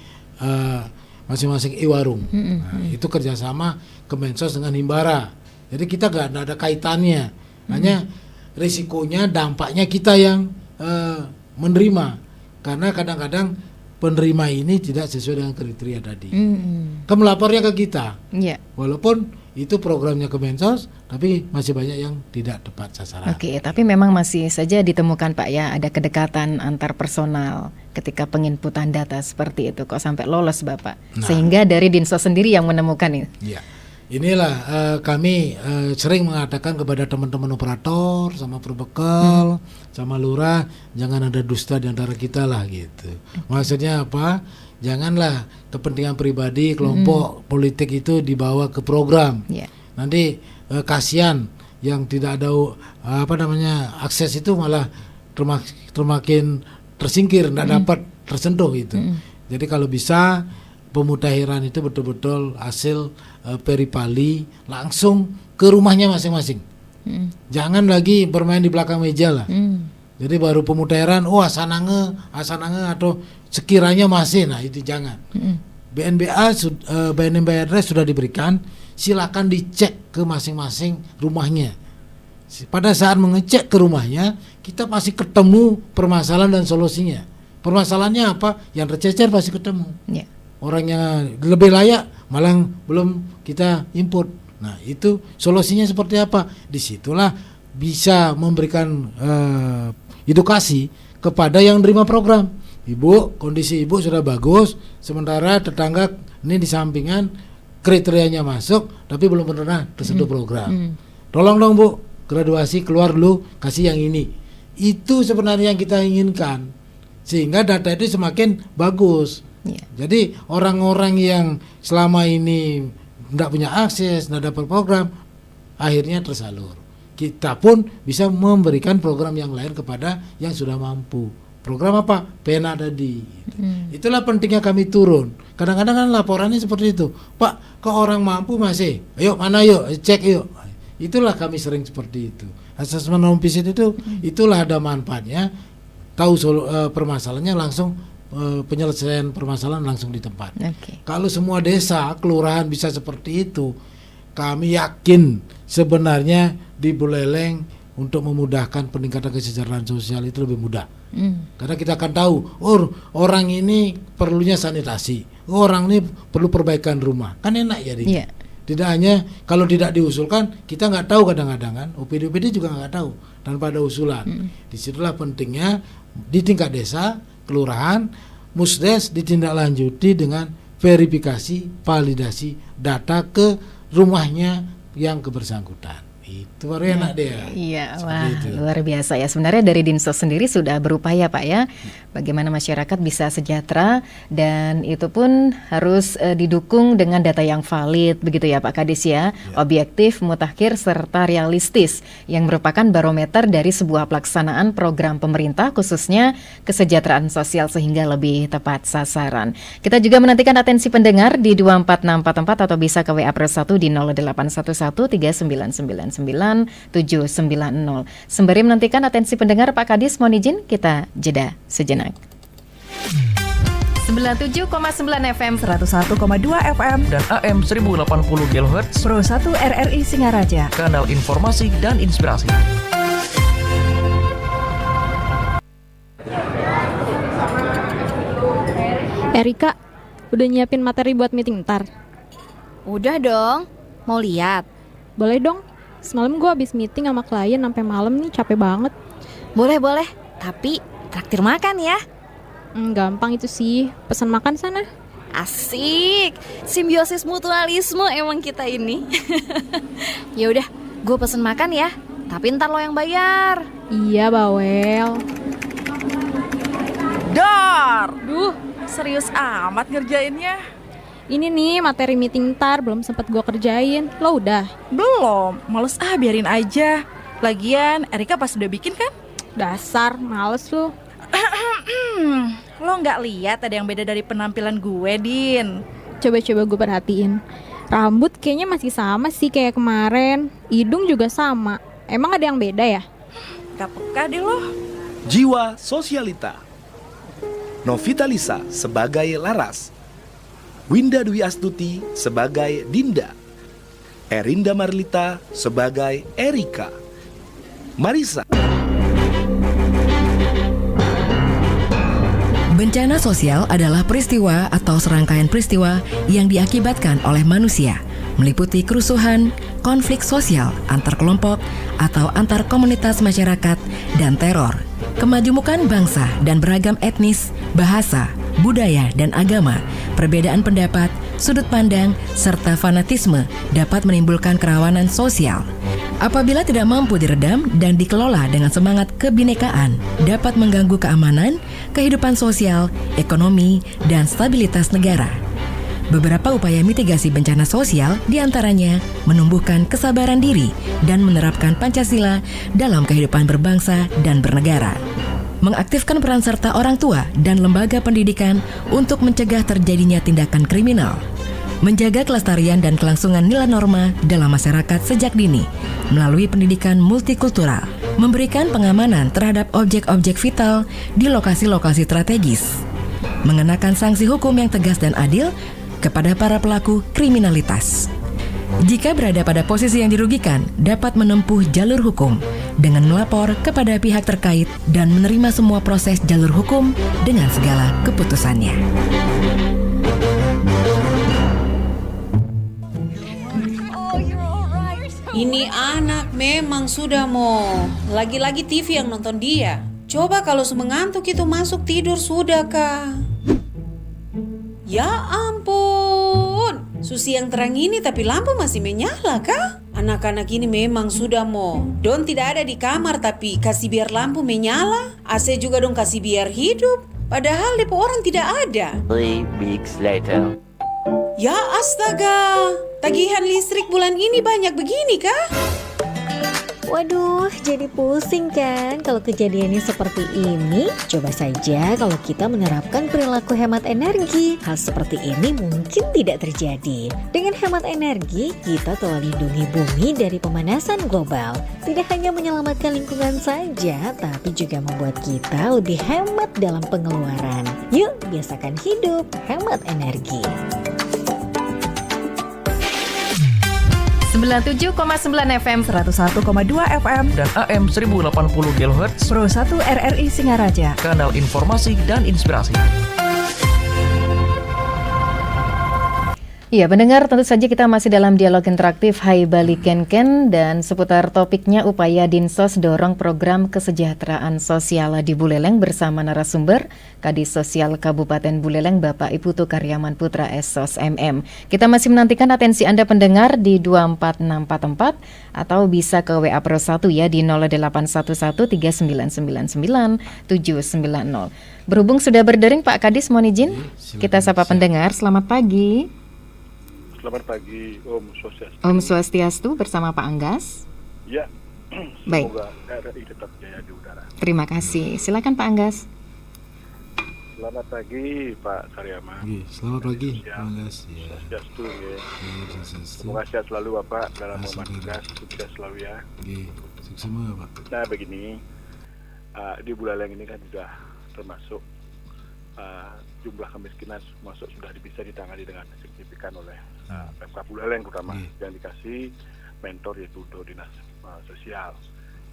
masing-masing e-warung. Itu kerjasama Kemensos dengan Himbara. Jadi kita nggak ada kaitannya. Hanya risikonya, dampaknya kita yang menerima. Karena kadang-kadang penerima ini tidak sesuai dengan kriteria tadi. Kan melapornya ke kita. Walaupun itu programnya Kemensos, tapi masih banyak yang tidak tepat sasaran. Tapi memang masih saja ditemukan Pak ya, ada kedekatan antar personal ketika penginputan data seperti itu. Kok sampai lolos Bapak? Sehingga dari Dinsos sendiri yang menemukan ini. Inilah kami sering mengatakan kepada teman-teman operator sama Perbekal sama Lurah, jangan ada dusta di antara kita lah gitu. Maksudnya apa? Janganlah kepentingan pribadi kelompok politik itu dibawa ke program. Nanti kasihan yang tidak ada akses itu malah termakin tersingkir, tidak dapat tersentuh gitu. Jadi kalau bisa pemutahiran itu betul-betul hasil peripali langsung ke rumahnya masing-masing. Jangan lagi bermain di belakang meja lah. Jadi baru pemutahiran, asanange atau sekiranya masih, nah itu jangan. BNBA address sudah diberikan, silakan dicek ke masing-masing rumahnya. Pada saat mengecek ke rumahnya, kita pasti ketemu permasalahan dan solusinya. Permasalahannya apa? Yang tercecer pasti ketemu. Orangnya lebih layak, malah belum kita import. Nah itu solusinya seperti apa? Disitulah bisa memberikan edukasi kepada yang menerima program. Ibu, kondisi ibu sudah bagus, sementara tetangga ini di sampingan kriterianya masuk, tapi belum pernah tersentuh program. Tolong dong Bu, graduasi keluar dulu, kasih yang ini. Itu sebenarnya yang kita inginkan, sehingga data itu semakin bagus. Yeah. Jadi orang-orang yang selama ini tidak punya akses, tidak dapat program, akhirnya tersalur. Kita pun bisa memberikan program yang lain kepada yang sudah mampu. Program apa? Pena tadi. Itulah pentingnya kami turun. Kadang-kadang kan laporannya seperti itu. Pak, kok orang mampu masih? Ayo mana yuk, cek yuk. Itulah kami sering seperti itu. Asesmen home visit itu, itulah ada manfaatnya. Tahu permasalahannya langsung, penyelesaian permasalahan langsung di tempat. Okay. Kalau semua desa, kelurahan bisa seperti itu, kami yakin sebenarnya di Buleleng untuk memudahkan peningkatan kesejahteraan sosial itu lebih mudah. Karena kita akan tahu, orang ini perlunya sanitasi, orang ini perlu perbaikan rumah, kan enak ya. Yeah. Tidak hanya kalau tidak diusulkan, kita nggak tahu kadang-kadang kan, OPD juga nggak tahu tanpa ada usulan. Disitulah pentingnya di tingkat desa, kelurahan, Musdes ditindaklanjuti dengan verifikasi, validasi data ke rumahnya yang kebersangkutan. Itu baru enak dia. Iya, wah luar biasa ya. Sebenarnya dari Dinsos sendiri sudah berupaya Pak ya, bagaimana masyarakat bisa sejahtera, dan itu pun harus didukung dengan data yang valid begitu ya Pak Kadis ya, objektif, mutakhir serta realistis yang merupakan barometer dari sebuah pelaksanaan program pemerintah khususnya kesejahteraan sosial sehingga lebih tepat sasaran. Kita juga menantikan atensi pendengar di 24644 atau bisa ke WA +1 di 0811 3999 790. Sembari menantikan atensi pendengar Pak Kadis, mohon izin kita jeda sejenak. 97,9 FM, 101,2 FM, dan AM 1080 kHz, Pro 1 RRI Singaraja, kanal informasi dan inspirasi. Erika, udah nyiapin materi buat meeting ntar? Udah dong, mau lihat? Boleh dong. Semalam gue habis meeting sama klien sampai malam nih, capek banget. Boleh, tapi traktir makan ya. Gampang itu sih, pesan makan sana. Asik, simbiosis mutualisme emang kita ini. Ya udah, gue pesen makan ya, tapi ntar lo yang bayar. Iya, bawel. Dar, serius amat ngerjainnya. Ini nih materi meeting ntar, belum sempat gue kerjain. Lo udah? Belum, males biarin aja. Lagian Erika pas udah bikin kan? Dasar, males lu. Lo gak lihat ada yang beda dari penampilan gue, Din? Coba-coba gue perhatiin. Rambut kayaknya masih sama sih kayak kemarin. Hidung juga sama. Emang ada yang beda ya? Gak peka deh lo. Jiwa Sosialita. Novita Lisa sebagai Laras, Winda Dwi Astuti sebagai Dinda, Erinda Marlita sebagai Erika, Marisa. Bencana sosial adalah peristiwa atau serangkaian peristiwa yang diakibatkan oleh manusia, meliputi kerusuhan, konflik sosial antar kelompok atau antar komunitas masyarakat, dan teror. Kemajemukan bangsa dan beragam etnis, bahasa, budaya, dan agama, perbedaan pendapat, sudut pandang, serta fanatisme dapat menimbulkan kerawanan sosial. Apabila tidak mampu diredam dan dikelola dengan semangat kebinekaan, dapat mengganggu keamanan, kehidupan sosial, ekonomi, dan stabilitas negara. Beberapa upaya mitigasi bencana sosial diantaranya menumbuhkan kesabaran diri dan menerapkan Pancasila dalam kehidupan berbangsa dan bernegara. Mengaktifkan peran serta orang tua dan lembaga pendidikan untuk mencegah terjadinya tindakan kriminal. Menjaga kelestarian dan kelangsungan nilai norma dalam masyarakat sejak dini melalui pendidikan multikultural. Memberikan pengamanan terhadap objek-objek vital di lokasi-lokasi strategis. Mengenakan sanksi hukum yang tegas dan adil kepada para pelaku kriminalitas. Jika berada pada posisi yang dirugikan, dapat menempuh jalur hukum dengan melapor kepada pihak terkait dan menerima semua proses jalur hukum dengan segala keputusannya. Ini anak memang sudah mau lagi-lagi TV yang nonton dia. Coba kalau mengantuk itu masuk tidur sudah kah? Ya ampun, Susi yang terang ini tapi lampu masih menyala kah? Anak-anak ini memang sudah mau. Don tidak ada di kamar tapi kasih biar lampu menyala. AC juga dong kasih biar hidup. Padahal depo orang tidak ada. 3 weeks later. Ya astaga, tagihan listrik bulan ini banyak begini kah? Waduh, jadi pusing kan kalau kejadiannya seperti ini? Coba saja kalau kita menerapkan perilaku hemat energi. Hal seperti ini mungkin tidak terjadi. Dengan hemat energi, kita telah lindungi bumi dari pemanasan global. Tidak hanya menyelamatkan lingkungan saja, tapi juga membuat kita lebih hemat dalam pengeluaran. Yuk, biasakan hidup hemat energi. 97,9 FM, 101,2 FM, dan AM 1080 kHz. Pro 1 RRI Singaraja. Kanal informasi dan inspirasi. Iya, pendengar, tentu saja kita masih dalam dialog interaktif Hai Bali Ken dan seputar topiknya upaya Dinsos dorong program kesejahteraan sosial di Buleleng bersama narasumber Kadis Sosial Kabupaten Buleleng Bapak Iputu Karyaman Putra SOS MM. Kita masih menantikan atensi Anda pendengar di 24644 atau bisa ke WA Pro 1 ya di 08113999 790. Berhubung sudah berdering Pak Kadis, mohon izin kita sapa pendengar. Selamat pagi. Selamat pagi, Om Swastiastu. Om Swastiastu bersama Pak Anggas. Ya, baik. Semoga RRI tetap jaya di udara. Terima kasih. Silakan Pak Anggas. Selamat pagi Pak Karyaman. Selamat pagi Pak Anggas. Swastiastu ya. Semoga sehat selalu Bapak dalam membantu tugas, sukses selalu ya. Sukses semua Pak. Nah begini, di Buleleng ini kan sudah termasuk jumlah kemiskinan masuk sudah bisa ditangani dengan signifikan oleh Pemkab Buleleng terutama yang dikasih mentor yaitu Dinas Sosial.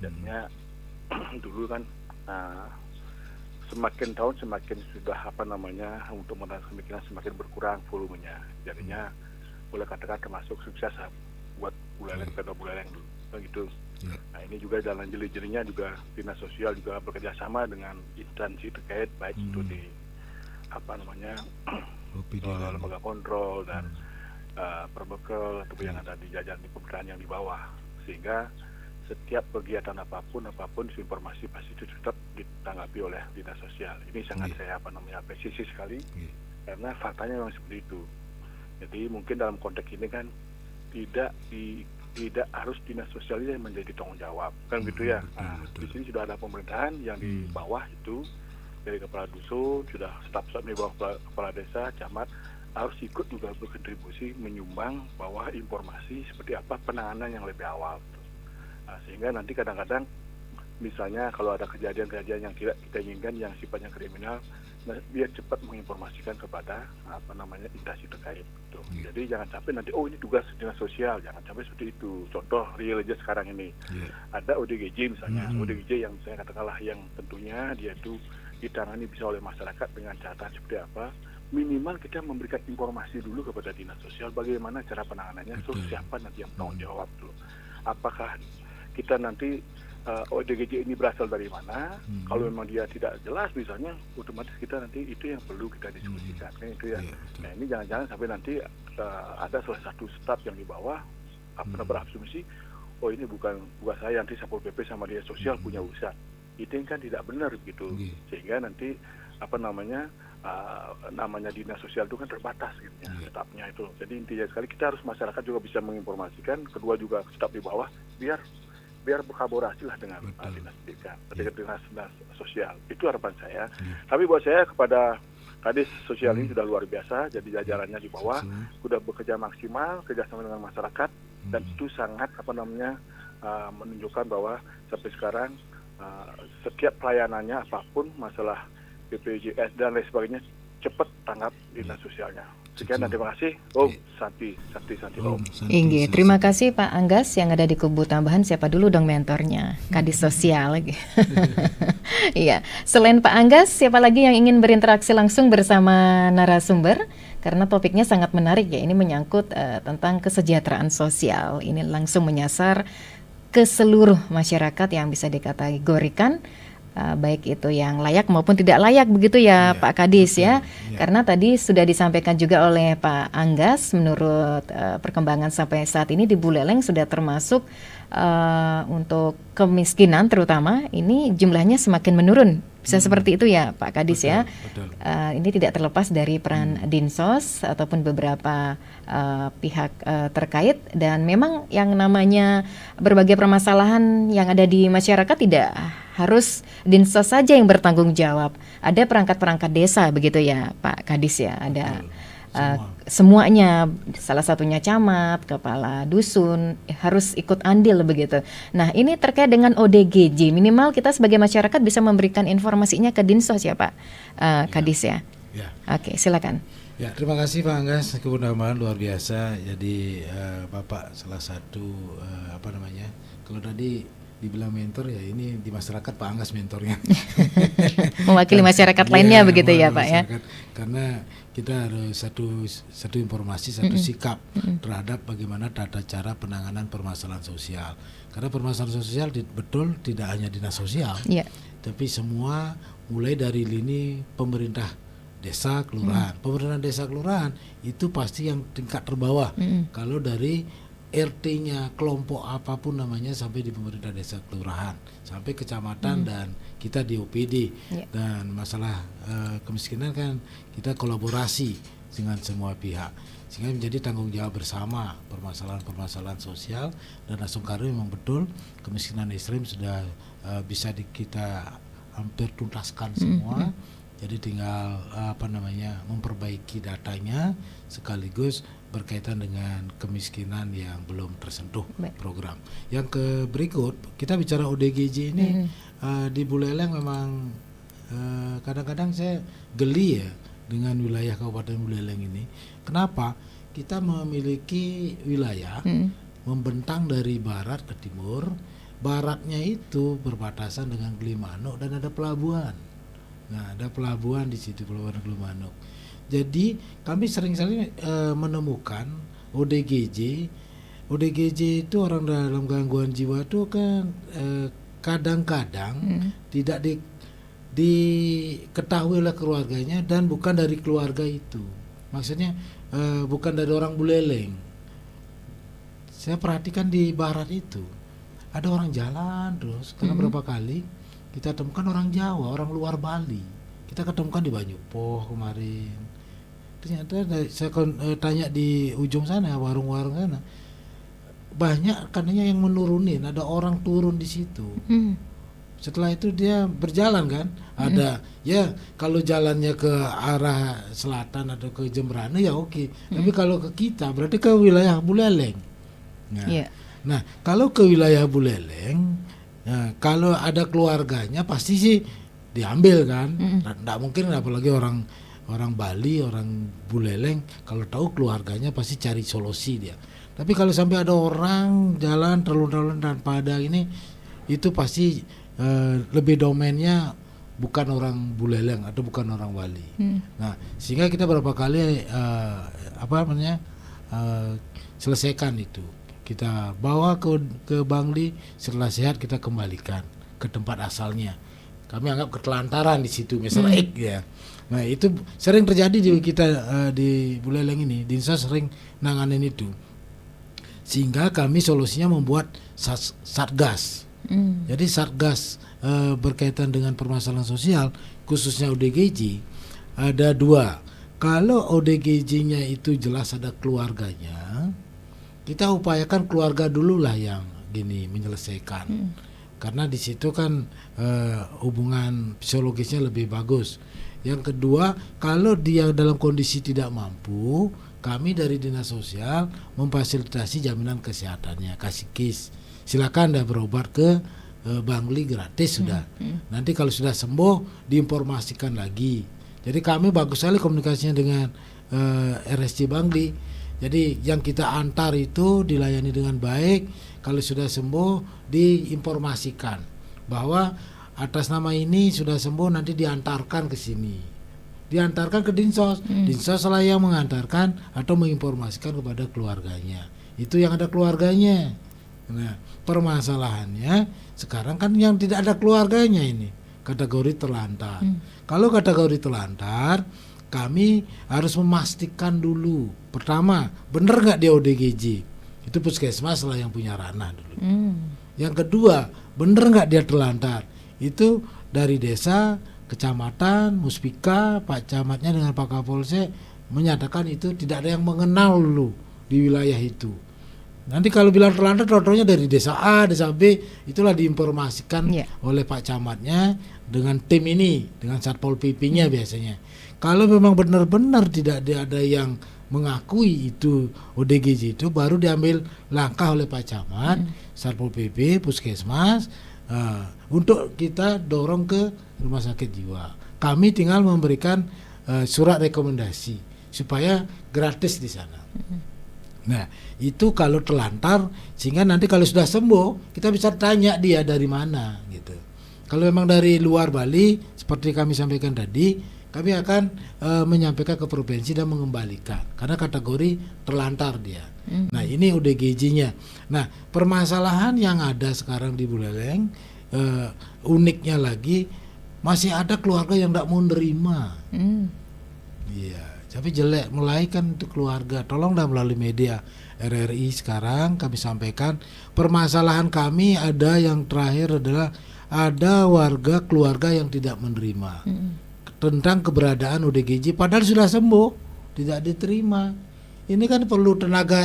Jadinya dulu kan semakin tahun semakin sudah untuk menangani kemiskinan semakin berkurang volumenya. Jadinya boleh katakan termasuk sukses buat Buleleng, Pemkab Buleleng dulu begitu. Nah ini juga jalan jeli-jelinya juga Dinas Sosial juga bekerja sama dengan instansi terkait baik itu di lembaga kontrol dan perbekel atau yang ada di jajaran di pemerintahan yang di bawah, sehingga setiap kegiatan apapun informasi pasti itu tetap ditanggapi oleh Dinas Sosial. Ini sangat saya apresiasi sekali karena faktanya memang seperti itu. Jadi mungkin dalam konteks ini kan tidak harus Dinas Sosial yang menjadi tanggung jawab kan gitu ya. Di sini sudah ada pemerintahan yang di bawah itu dari kepala dusun, sudah staf-staf di bawah kepala desa, camat harus ikut juga berkontribusi menyumbang bahwa informasi seperti apa penanganan yang lebih awal. Nah, sehingga nanti kadang-kadang misalnya kalau ada kejadian-kejadian yang tidak kita inginkan yang sifatnya kriminal, biar cepat menginformasikan kepada instansi terkait. Gitu. Jadi jangan sampai nanti ini tugas Dinas Sosial, jangan sampai seperti itu. Contoh real aja sekarang ini ada ODGJ misalnya, ODGJ yang saya katakanlah yang tentunya dia itu ditangani bisa oleh masyarakat dengan catatan seperti apa, minimal kita memberikan informasi dulu kepada Dinas Sosial bagaimana cara penanganannya, siapa nanti yang bertanggung jawab tuh. Apakah kita nanti ODGJ ini berasal dari mana? Kalau memang dia tidak jelas misalnya, otomatis kita nanti itu yang perlu kita diskusikan kan itu ya. Nah ini jangan-jangan sampai nanti ada salah satu staf yang di bawah berasumsi, ini bukan saya, nanti Satpol PP sama Dinas Sosial punya urusan. Itu kan tidak benar gitu, sehingga nanti namanya Dinas Sosial itu kan terbatas gitu ya, stafnya itu. Jadi intinya sekali kita harus masyarakat juga bisa menginformasikan, kedua juga staf di bawah biar berkolaborasi lah dengan Dinas Pendidikan, Dinas Sosial. Itu harapan saya. Tapi buat saya kepada Kadis Sosial ini sudah luar biasa, jadi jajarannya di bawah sudah bekerja maksimal kerjasama dengan masyarakat dan itu sangat menunjukkan bahwa sampai sekarang setiap pelayanannya apapun masalah BPJS dan lain sebagainya cepat tanggap Dinas Sosialnya. Sekian dan terima kasih. Om Santi Om. Inge, terima kasih Pak Anggas yang ada di kubu tambahan. Siapa dulu dong mentornya? Kadis Sosial lagi. Iya. Selain Pak Anggas, siapa lagi yang ingin berinteraksi langsung bersama narasumber? Karena topiknya sangat menarik ya. Ini menyangkut tentang kesejahteraan sosial. Ini langsung menyasar ke seluruh masyarakat yang bisa dikategorikan baik itu yang layak maupun tidak layak begitu ya Pak Kadis ya. Karena tadi sudah disampaikan juga oleh Pak Anggas, menurut perkembangan sampai saat ini di Buleleng sudah termasuk untuk kemiskinan terutama ini jumlahnya semakin menurun Bisa seperti itu ya Pak Kadis, ya. Betul. Ini tidak terlepas dari peran Dinsos ataupun beberapa pihak terkait, dan memang yang namanya berbagai permasalahan yang ada di masyarakat tidak harus Dinsos saja yang bertanggung jawab. Ada perangkat-perangkat desa begitu ya Pak Kadis, ya. Ada semuanya, salah satunya camat, kepala dusun harus ikut andil begitu. Nah, ini terkait dengan ODGJ, minimal kita sebagai masyarakat bisa memberikan informasinya ke Dinsos ya Pak Kadis, ya. Oke, silakan. Ya, terima kasih Pak Anggas, kebersamaan luar biasa. Jadi Bapak salah satu kalau tadi dibilang mentor, ya ini di masyarakat Pak Anggas mentornya. Mewakili masyarakat lainnya begitu ya Pak, ya. Karena kita harus satu informasi, satu sikap terhadap bagaimana tata cara penanganan permasalahan sosial. Karena permasalahan sosial betul tidak hanya dinas sosial, tapi semua mulai dari lini pemerintah desa, kelurahan. Pemerintahan desa, kelurahan itu pasti yang tingkat terbawah. Kalau dari RT-nya kelompok apapun namanya sampai di pemerintah desa, kelurahan, sampai kecamatan dan kita di OPD. Dan masalah kemiskinan kan kita kolaborasi dengan semua pihak sehingga menjadi tanggung jawab bersama permasalahan-permasalahan sosial. Dan langsung karena memang betul kemiskinan ekstrem sudah bisa kita hampir tuntaskan semua. Jadi tinggal memperbaiki datanya sekaligus berkaitan dengan kemiskinan yang belum tersentuh program. Yang berikut kita bicara ODGJ ini di Buleleng memang kadang-kadang saya geli ya dengan wilayah Kabupaten Buleleng ini. Kenapa? Kita memiliki wilayah membentang dari barat ke timur. Baratnya itu berbatasan dengan Gilimanuk dan ada pelabuhan. Nah, ada pelabuhan di situ, pelabuhan Gilimanuk. Jadi kami sering menemukan ODGJ itu orang dalam gangguan jiwa itu kan kadang-kadang tidak diketahui oleh keluarganya dan bukan dari keluarga itu. Maksudnya bukan dari orang Buleleng. Saya perhatikan di barat itu ada orang jalan terus, karena berapa kali kita temukan orang Jawa, orang luar Bali. Kita ketemukan di Banyupoh kemarin. Ternyata saya tanya di ujung sana, warung-warung sana, banyak katanya yang menurunin, ada orang turun di situ. Setelah itu dia berjalan kan, ada ya kalau jalannya ke arah selatan atau ke Jembrana ya oke. Tapi kalau ke kita berarti ke wilayah Buleleng. Nah, kalau ke wilayah Buleleng, kalau ada keluarganya pasti sih diambil kan. Nggak mungkin, apalagi orang Bali, orang Buleleng, kalau tahu keluarganya pasti cari solusi dia. Tapi kalau sampai ada orang jalan terlun-terlun tanpa ada ini, itu pasti lebih domainnya bukan orang Buleleng atau bukan orang Bali. Nah, sehingga kita berapa kali selesaikan itu. Kita bawa ke Bangli, setelah sehat kita kembalikan ke tempat asalnya. Kami anggap ketelantaran di situ, misalnya ya. Nah, itu sering terjadi di kita di Buleleng ini. Dinsos sering nanganin itu. Sehingga kami solusinya membuat satgas. Jadi satgas berkaitan dengan permasalahan sosial, khususnya ODGJ, ada 2. Kalau ODGJ-nya itu jelas ada keluarganya, kita upayakan keluarga dulu lah yang menyelesaikan. Karena di situ kan hubungan psikologisnya lebih bagus. Yang kedua, kalau dia dalam kondisi tidak mampu, kami dari Dinas Sosial memfasilitasi jaminan kesehatannya, kasih KIS. Silakan dah berobat ke Bangli gratis sudah. Nanti kalau sudah sembuh diinformasikan lagi. Jadi kami bagus sekali komunikasinya dengan RSC Bangli. Jadi yang kita antar itu dilayani dengan baik. Kalau sudah sembuh diinformasikan bahwa atas nama ini sudah sembuh, nanti diantarkan ke sini, diantarkan ke Dinsos. Dinsos lah yang mengantarkan atau menginformasikan kepada keluarganya. Itu yang ada keluarganya. Nah, permasalahannya sekarang kan yang tidak ada keluarganya ini kategori terlantar. Kalau kategori terlantar, kami harus memastikan dulu. Pertama, benar nggak dia ODGJ? Itu puskesmas lah yang punya ranah dulu. Yang kedua, benar nggak dia terlantar? Itu dari desa kecamatan, Muspika, Pak Camatnya dengan Pak Kapolsek menyatakan itu tidak ada yang mengenal dulu di wilayah itu. Nanti kalau bilang terlantar, contohnya dari desa A, desa B, itulah diinformasikan oleh Pak Camatnya dengan tim ini, dengan Satpol PP-nya biasanya. Kalau memang benar-benar tidak ada yang mengakui itu ODGJ itu, baru diambil langkah oleh Pak Camat, Satpol PP, Puskesmas, untuk kita dorong ke rumah sakit jiwa. Kami tinggal memberikan surat rekomendasi supaya gratis di sana. Nah, itu kalau terlantar, sehingga nanti kalau sudah sembuh kita bisa tanya dia dari mana gitu. Kalau memang dari luar Bali, seperti kami sampaikan tadi, kami akan menyampaikan ke provinsi dan mengembalikan karena kategori terlantar dia. Nah, ini ODGJ-nya. Nah, permasalahan yang ada sekarang di Buleleng, uniknya lagi masih ada keluarga yang tidak mau nerima. Iya. Tapi jelek mulai kan untuk keluarga. Tolong dah melalui media RRI sekarang kami sampaikan permasalahan kami ada yang terakhir adalah ada warga keluarga yang tidak menerima tentang keberadaan ODGJ padahal sudah sembuh, tidak diterima. Ini kan perlu tenaga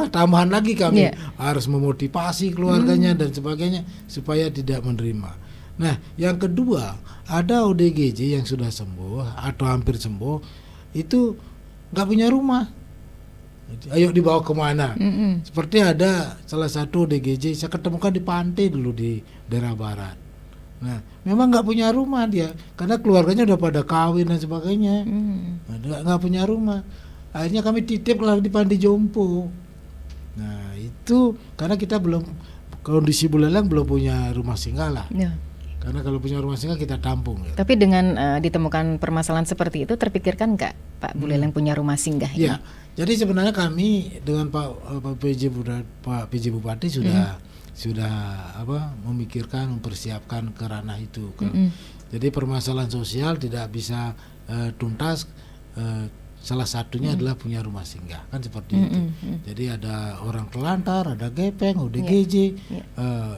tambahan lagi kami harus memotivasi keluarganya dan sebagainya supaya tidak menerima. Nah, yang kedua, ada ODGJ yang sudah sembuh atau hampir sembuh itu nggak punya rumah. Ayo dibawa kemana? Seperti ada salah satu ODGJ saya ketemukan di pantai dulu di daerah barat. Nah, memang nggak punya rumah dia karena keluarganya udah pada kawin dan sebagainya. Nggak punya rumah. Akhirnya kami titip lagi di Panti Jompo. Nah, itu karena kita belum kondisi Buleleng belum punya rumah singgah lah. Karena kalau punya rumah singgah kita tampung. Ya. Tapi dengan ditemukan permasalahan seperti itu, terpikirkan nggak Pak Buleleng punya rumah singgah? Iya. Jadi sebenarnya kami dengan Pak PJ Bupati sudah memikirkan, mempersiapkan ke ranah itu. Jadi permasalahan sosial tidak bisa tuntas. Salah satunya adalah punya rumah singgah, kan seperti itu. Jadi ada orang telantar, ada gepeng, ODGJ,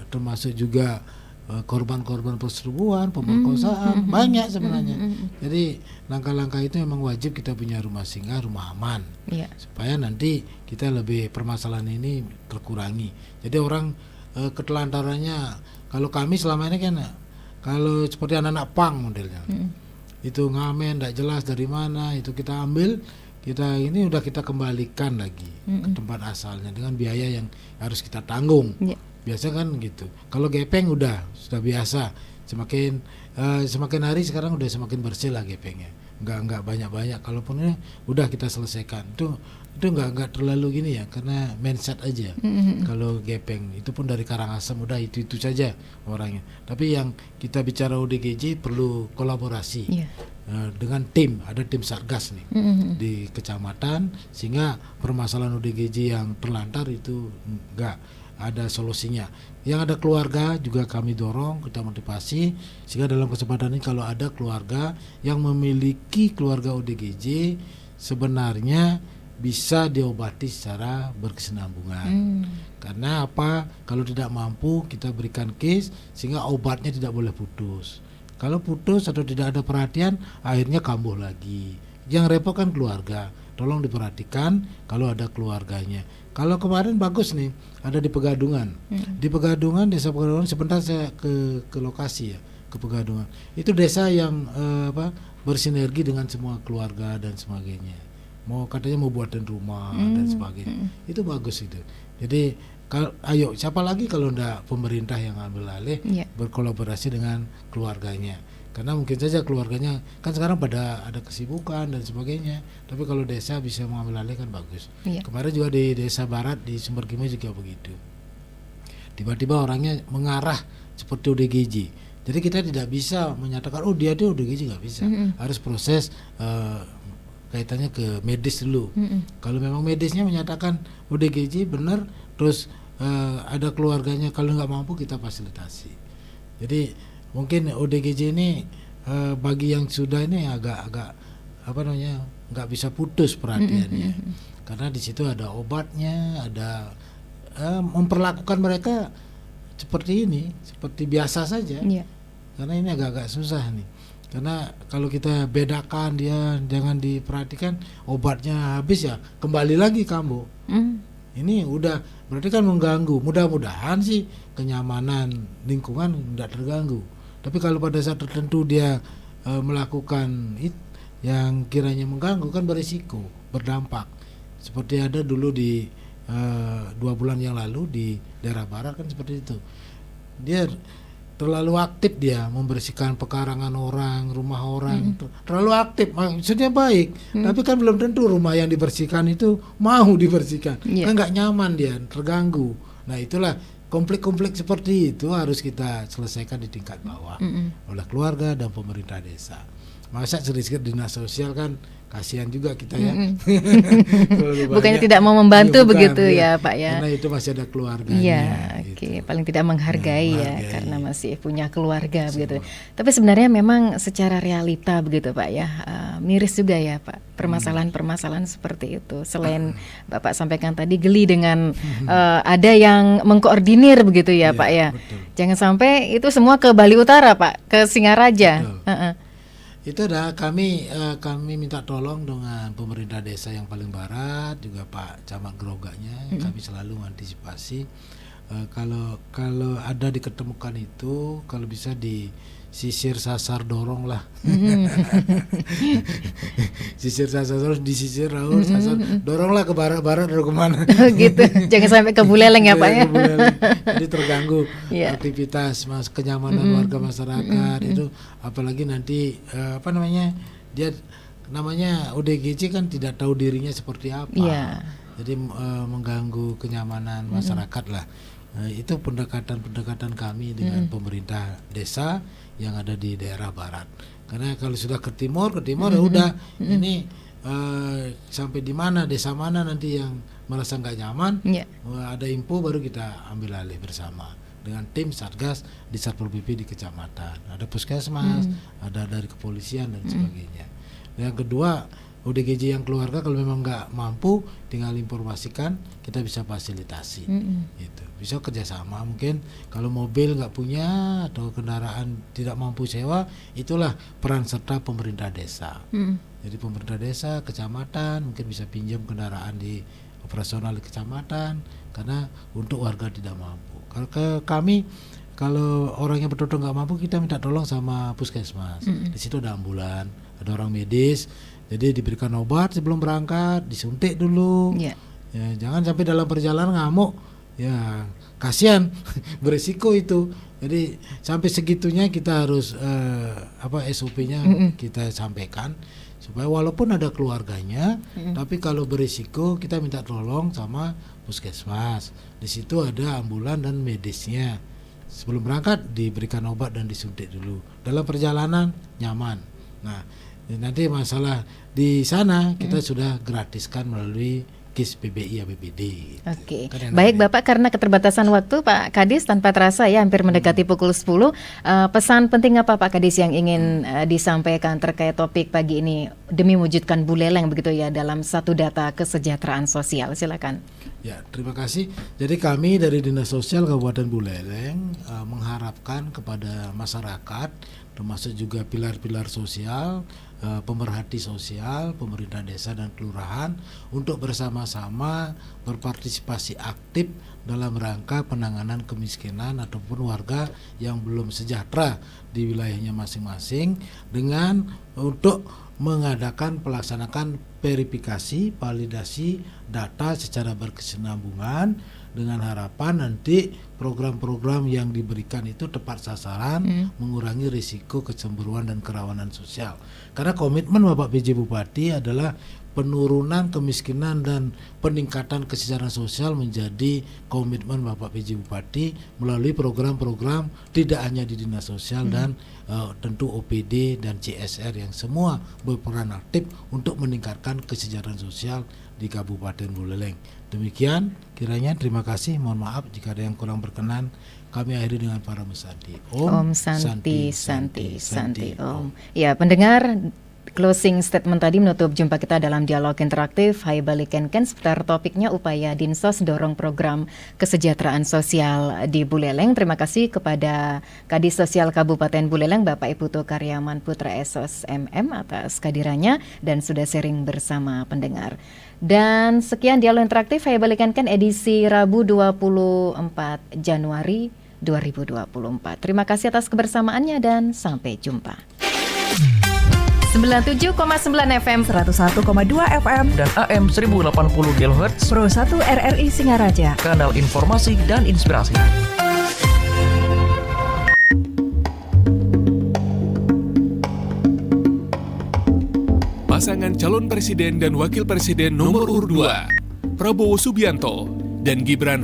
termasuk juga korban-korban persetubuhan, pemerkosaan, banyak sebenarnya. Jadi langkah-langkah itu memang wajib kita punya rumah singgah, rumah aman, supaya nanti kita lebih permasalahan ini terkurangi. Jadi orang ketelantarannya, kalau kami selama ini kan, kalau seperti anak-anak pang modelnya, itu ngamen, tidak jelas dari mana, itu kita ambil, kita kembalikan lagi ke tempat asalnya dengan biaya yang harus kita tanggung. Biasa kan gitu. Kalau gepeng sudah biasa. Semakin hari sekarang udah semakin bersih lah gepengnya. Enggak banyak-banyak. Kalaupun ini udah kita selesaikan. Itu enggak terlalu gini ya, karena mindset aja. Kalau gepeng itu pun dari Karangasem udah itu saja orangnya. Tapi yang kita bicara ODGJ perlu kolaborasi. Dengan tim, ada tim Satgas nih di kecamatan, sehingga permasalahan ODGJ yang terlantar itu enggak ada solusinya. Yang ada keluarga juga kami dorong, kita motivasi sehingga dalam kesempatan ini kalau ada keluarga yang memiliki keluarga ODGJ sebenarnya bisa diobati secara berkesinambungan. Karena apa? Kalau tidak mampu kita berikan case sehingga obatnya tidak boleh putus. Kalau putus atau tidak ada perhatian akhirnya kambuh lagi. Yang repot kan keluarga. Tolong diperhatikan kalau ada keluarganya. Kalau kemarin bagus nih, ada di Pegadungan. Di Pegadungan, desa Pegadungan, sebentar saya ke lokasi ya, ke Pegadungan. Itu desa yang bersinergi dengan semua keluarga dan sebagainya. Katanya mau buatin rumah dan sebagainya. Itu bagus itu. Jadi ayo siapa lagi kalau enggak pemerintah yang ambil alih, berkolaborasi dengan keluarganya. Karena mungkin saja keluarganya kan sekarang pada ada kesibukan dan sebagainya. Tapi kalau desa bisa mengambil alih kan bagus. Kemarin juga di desa barat di Sumberkimo juga begitu. Tiba-tiba orangnya mengarah seperti ODGJ. Jadi kita tidak bisa menyatakan dia ODGJ, nggak bisa. Harus proses kaitannya ke medis dulu. Kalau memang medisnya menyatakan ODGJ benar, terus ada keluarganya, kalau nggak mampu kita fasilitasi. Jadi mungkin ODGJ ini bagi yang sudah ini agak nggak bisa putus perhatiannya, karena di situ ada obatnya, ada memperlakukan mereka seperti ini, seperti biasa saja. karena ini agak-agak susah nih. Karena kalau kita bedakan dia, jangan diperhatikan, obatnya habis ya kembali lagi kambuh. Ini udah berarti kan mengganggu. Mudah-mudahan sih kenyamanan lingkungan tidak terganggu. Tapi kalau pada saat tertentu dia melakukan yang kiranya mengganggu, kan berisiko, berdampak. Seperti ada dulu di 2 bulan yang lalu di daerah barat kan seperti itu. Dia terlalu aktif, dia membersihkan pekarangan orang, rumah orang, terlalu aktif, maksudnya baik, tapi kan belum tentu rumah yang dibersihkan itu mau dibersihkan, kan nggak nyaman, dia terganggu. Nah itulah konflik-konflik seperti itu harus kita selesaikan di tingkat bawah oleh keluarga dan pemerintah desa. Masa sedikit dinas sosial kan kasihan juga kita ya. Bukannya tidak mau membantu begitu ya Pak ya. Karena itu masih ada keluarganya. Iya, oke. Paling tidak menghargai ya karena masih punya keluarga begitu. Tapi sebenarnya memang secara realita begitu Pak ya, miris juga ya Pak permasalahan-permasalahan seperti itu. Selain Bapak sampaikan tadi geli dengan ada yang mengkoordinir begitu ya Pak ya. Betul. Jangan sampai itu semua ke Bali Utara Pak, ke Singaraja. Itu dah kami minta tolong dengan pemerintah desa yang paling barat, juga Pak Camat Gerogaknya. Kami selalu mengantisipasi kalau ada diketemukan itu, kalau bisa disisir sasar dorong lah. Sisir sasar terus disisir sasar dorong lah ke barat-barat atau kemana. Gitu. Jangan sampai ke Buleleng ya Pak ya. Jadi terganggu aktivitas kenyamanan warga masyarakat itu, apalagi nanti dia namanya ODGJ kan tidak tahu dirinya seperti apa. Jadi mengganggu kenyamanan masyarakat lah. Itu pendekatan kami dengan pemerintah desa yang ada di daerah barat. Karena kalau sudah ke timur ya udah ini sampai di mana, desa mana nanti yang merasa nggak nyaman, ada info baru kita ambil alih bersama dengan tim Satgas di Satpol PP di kecamatan, ada puskesmas, ada dari kepolisian dan sebagainya. Yang kedua, ODGJ yang keluarga kalau memang nggak mampu, tinggal informasikan, kita bisa fasilitasi. Gitu. Bisa kerjasama, mungkin kalau mobil nggak punya atau kendaraan tidak mampu sewa, itulah peran serta pemerintah desa. Jadi pemerintah desa, kecamatan mungkin bisa pinjam kendaraan di operasional di kecamatan, karena untuk warga tidak mampu. Kalau ke kami, kalau orangnya betul-betul nggak mampu, kita minta tolong sama puskesmas. Di situ ada ambulan, ada orang medis. Jadi diberikan obat sebelum berangkat, disuntik dulu. Ya, jangan sampai dalam perjalanan ngamuk. Ya, kasihan, berisiko itu. Jadi sampai segitunya kita harus SOP-nya kita sampaikan supaya walaupun ada keluarganya, tapi kalau berisiko kita minta tolong sama puskesmas. Di situ ada ambulan dan medisnya. Sebelum berangkat diberikan obat dan disuntik dulu. Dalam perjalanan nyaman. Nah, nanti masalah di sana kita sudah gratiskan melalui KIS PBI APBD. Oke. Baik Bapak, karena keterbatasan waktu Pak Kadis, tanpa terasa ya hampir mendekati pukul 10. Pesan penting apa Pak Kadis yang ingin disampaikan terkait topik pagi ini demi mewujudkan Buleleng begitu ya dalam satu data kesejahteraan sosial? Silakan. Ya, terima kasih. Jadi kami dari Dinas Sosial Kabupaten Buleleng mengharapkan kepada masyarakat, termasuk juga pilar-pilar sosial, pemerhati sosial, pemerintah desa dan kelurahan untuk bersama-sama berpartisipasi aktif dalam rangka penanganan kemiskinan ataupun warga yang belum sejahtera di wilayahnya masing-masing, dengan untuk mengadakan pelaksanaan verifikasi, validasi data secara berkesinambungan, dengan harapan nanti program-program yang diberikan itu tepat sasaran, mengurangi risiko kecemburuan dan kerawanan sosial. Karena komitmen Bapak PJ Bupati adalah penurunan kemiskinan dan peningkatan kesejahteraan sosial menjadi komitmen Bapak PJ Bupati melalui program-program tidak hanya di Dinas Sosial dan tentu OPD dan CSR yang semua berperan aktif untuk meningkatkan kesejahteraan sosial di Kabupaten Buleleng. Demikian kiranya, terima kasih, mohon maaf jika ada yang kurang berkenan. Kami akhiri dengan para musanti. Om Santi Santi Santi Om. Ya, pendengar, closing statement tadi menutup jumpa kita dalam dialog interaktif Hai Balik Ken seputar topiknya upaya Dinsos dorong program kesejahteraan sosial di Buleleng. Terima kasih kepada Kadis Sosial Kabupaten Buleleng Bapak Ibu Karyaman Putra Esos MM atas kehadirannya dan sudah sharing bersama pendengar. Dan sekian dialog interaktif Hai Balik Ken edisi Rabu 24 Januari 2024. Terima kasih atas kebersamaannya dan sampai jumpa. 97,9 FM, 101,2 FM, dan AM 1080 kHz Pro 1 RRI Singaraja, kanal informasi dan inspirasi. Pasangan calon presiden dan wakil presiden nomor urut 2, Prabowo Subianto dan Gibran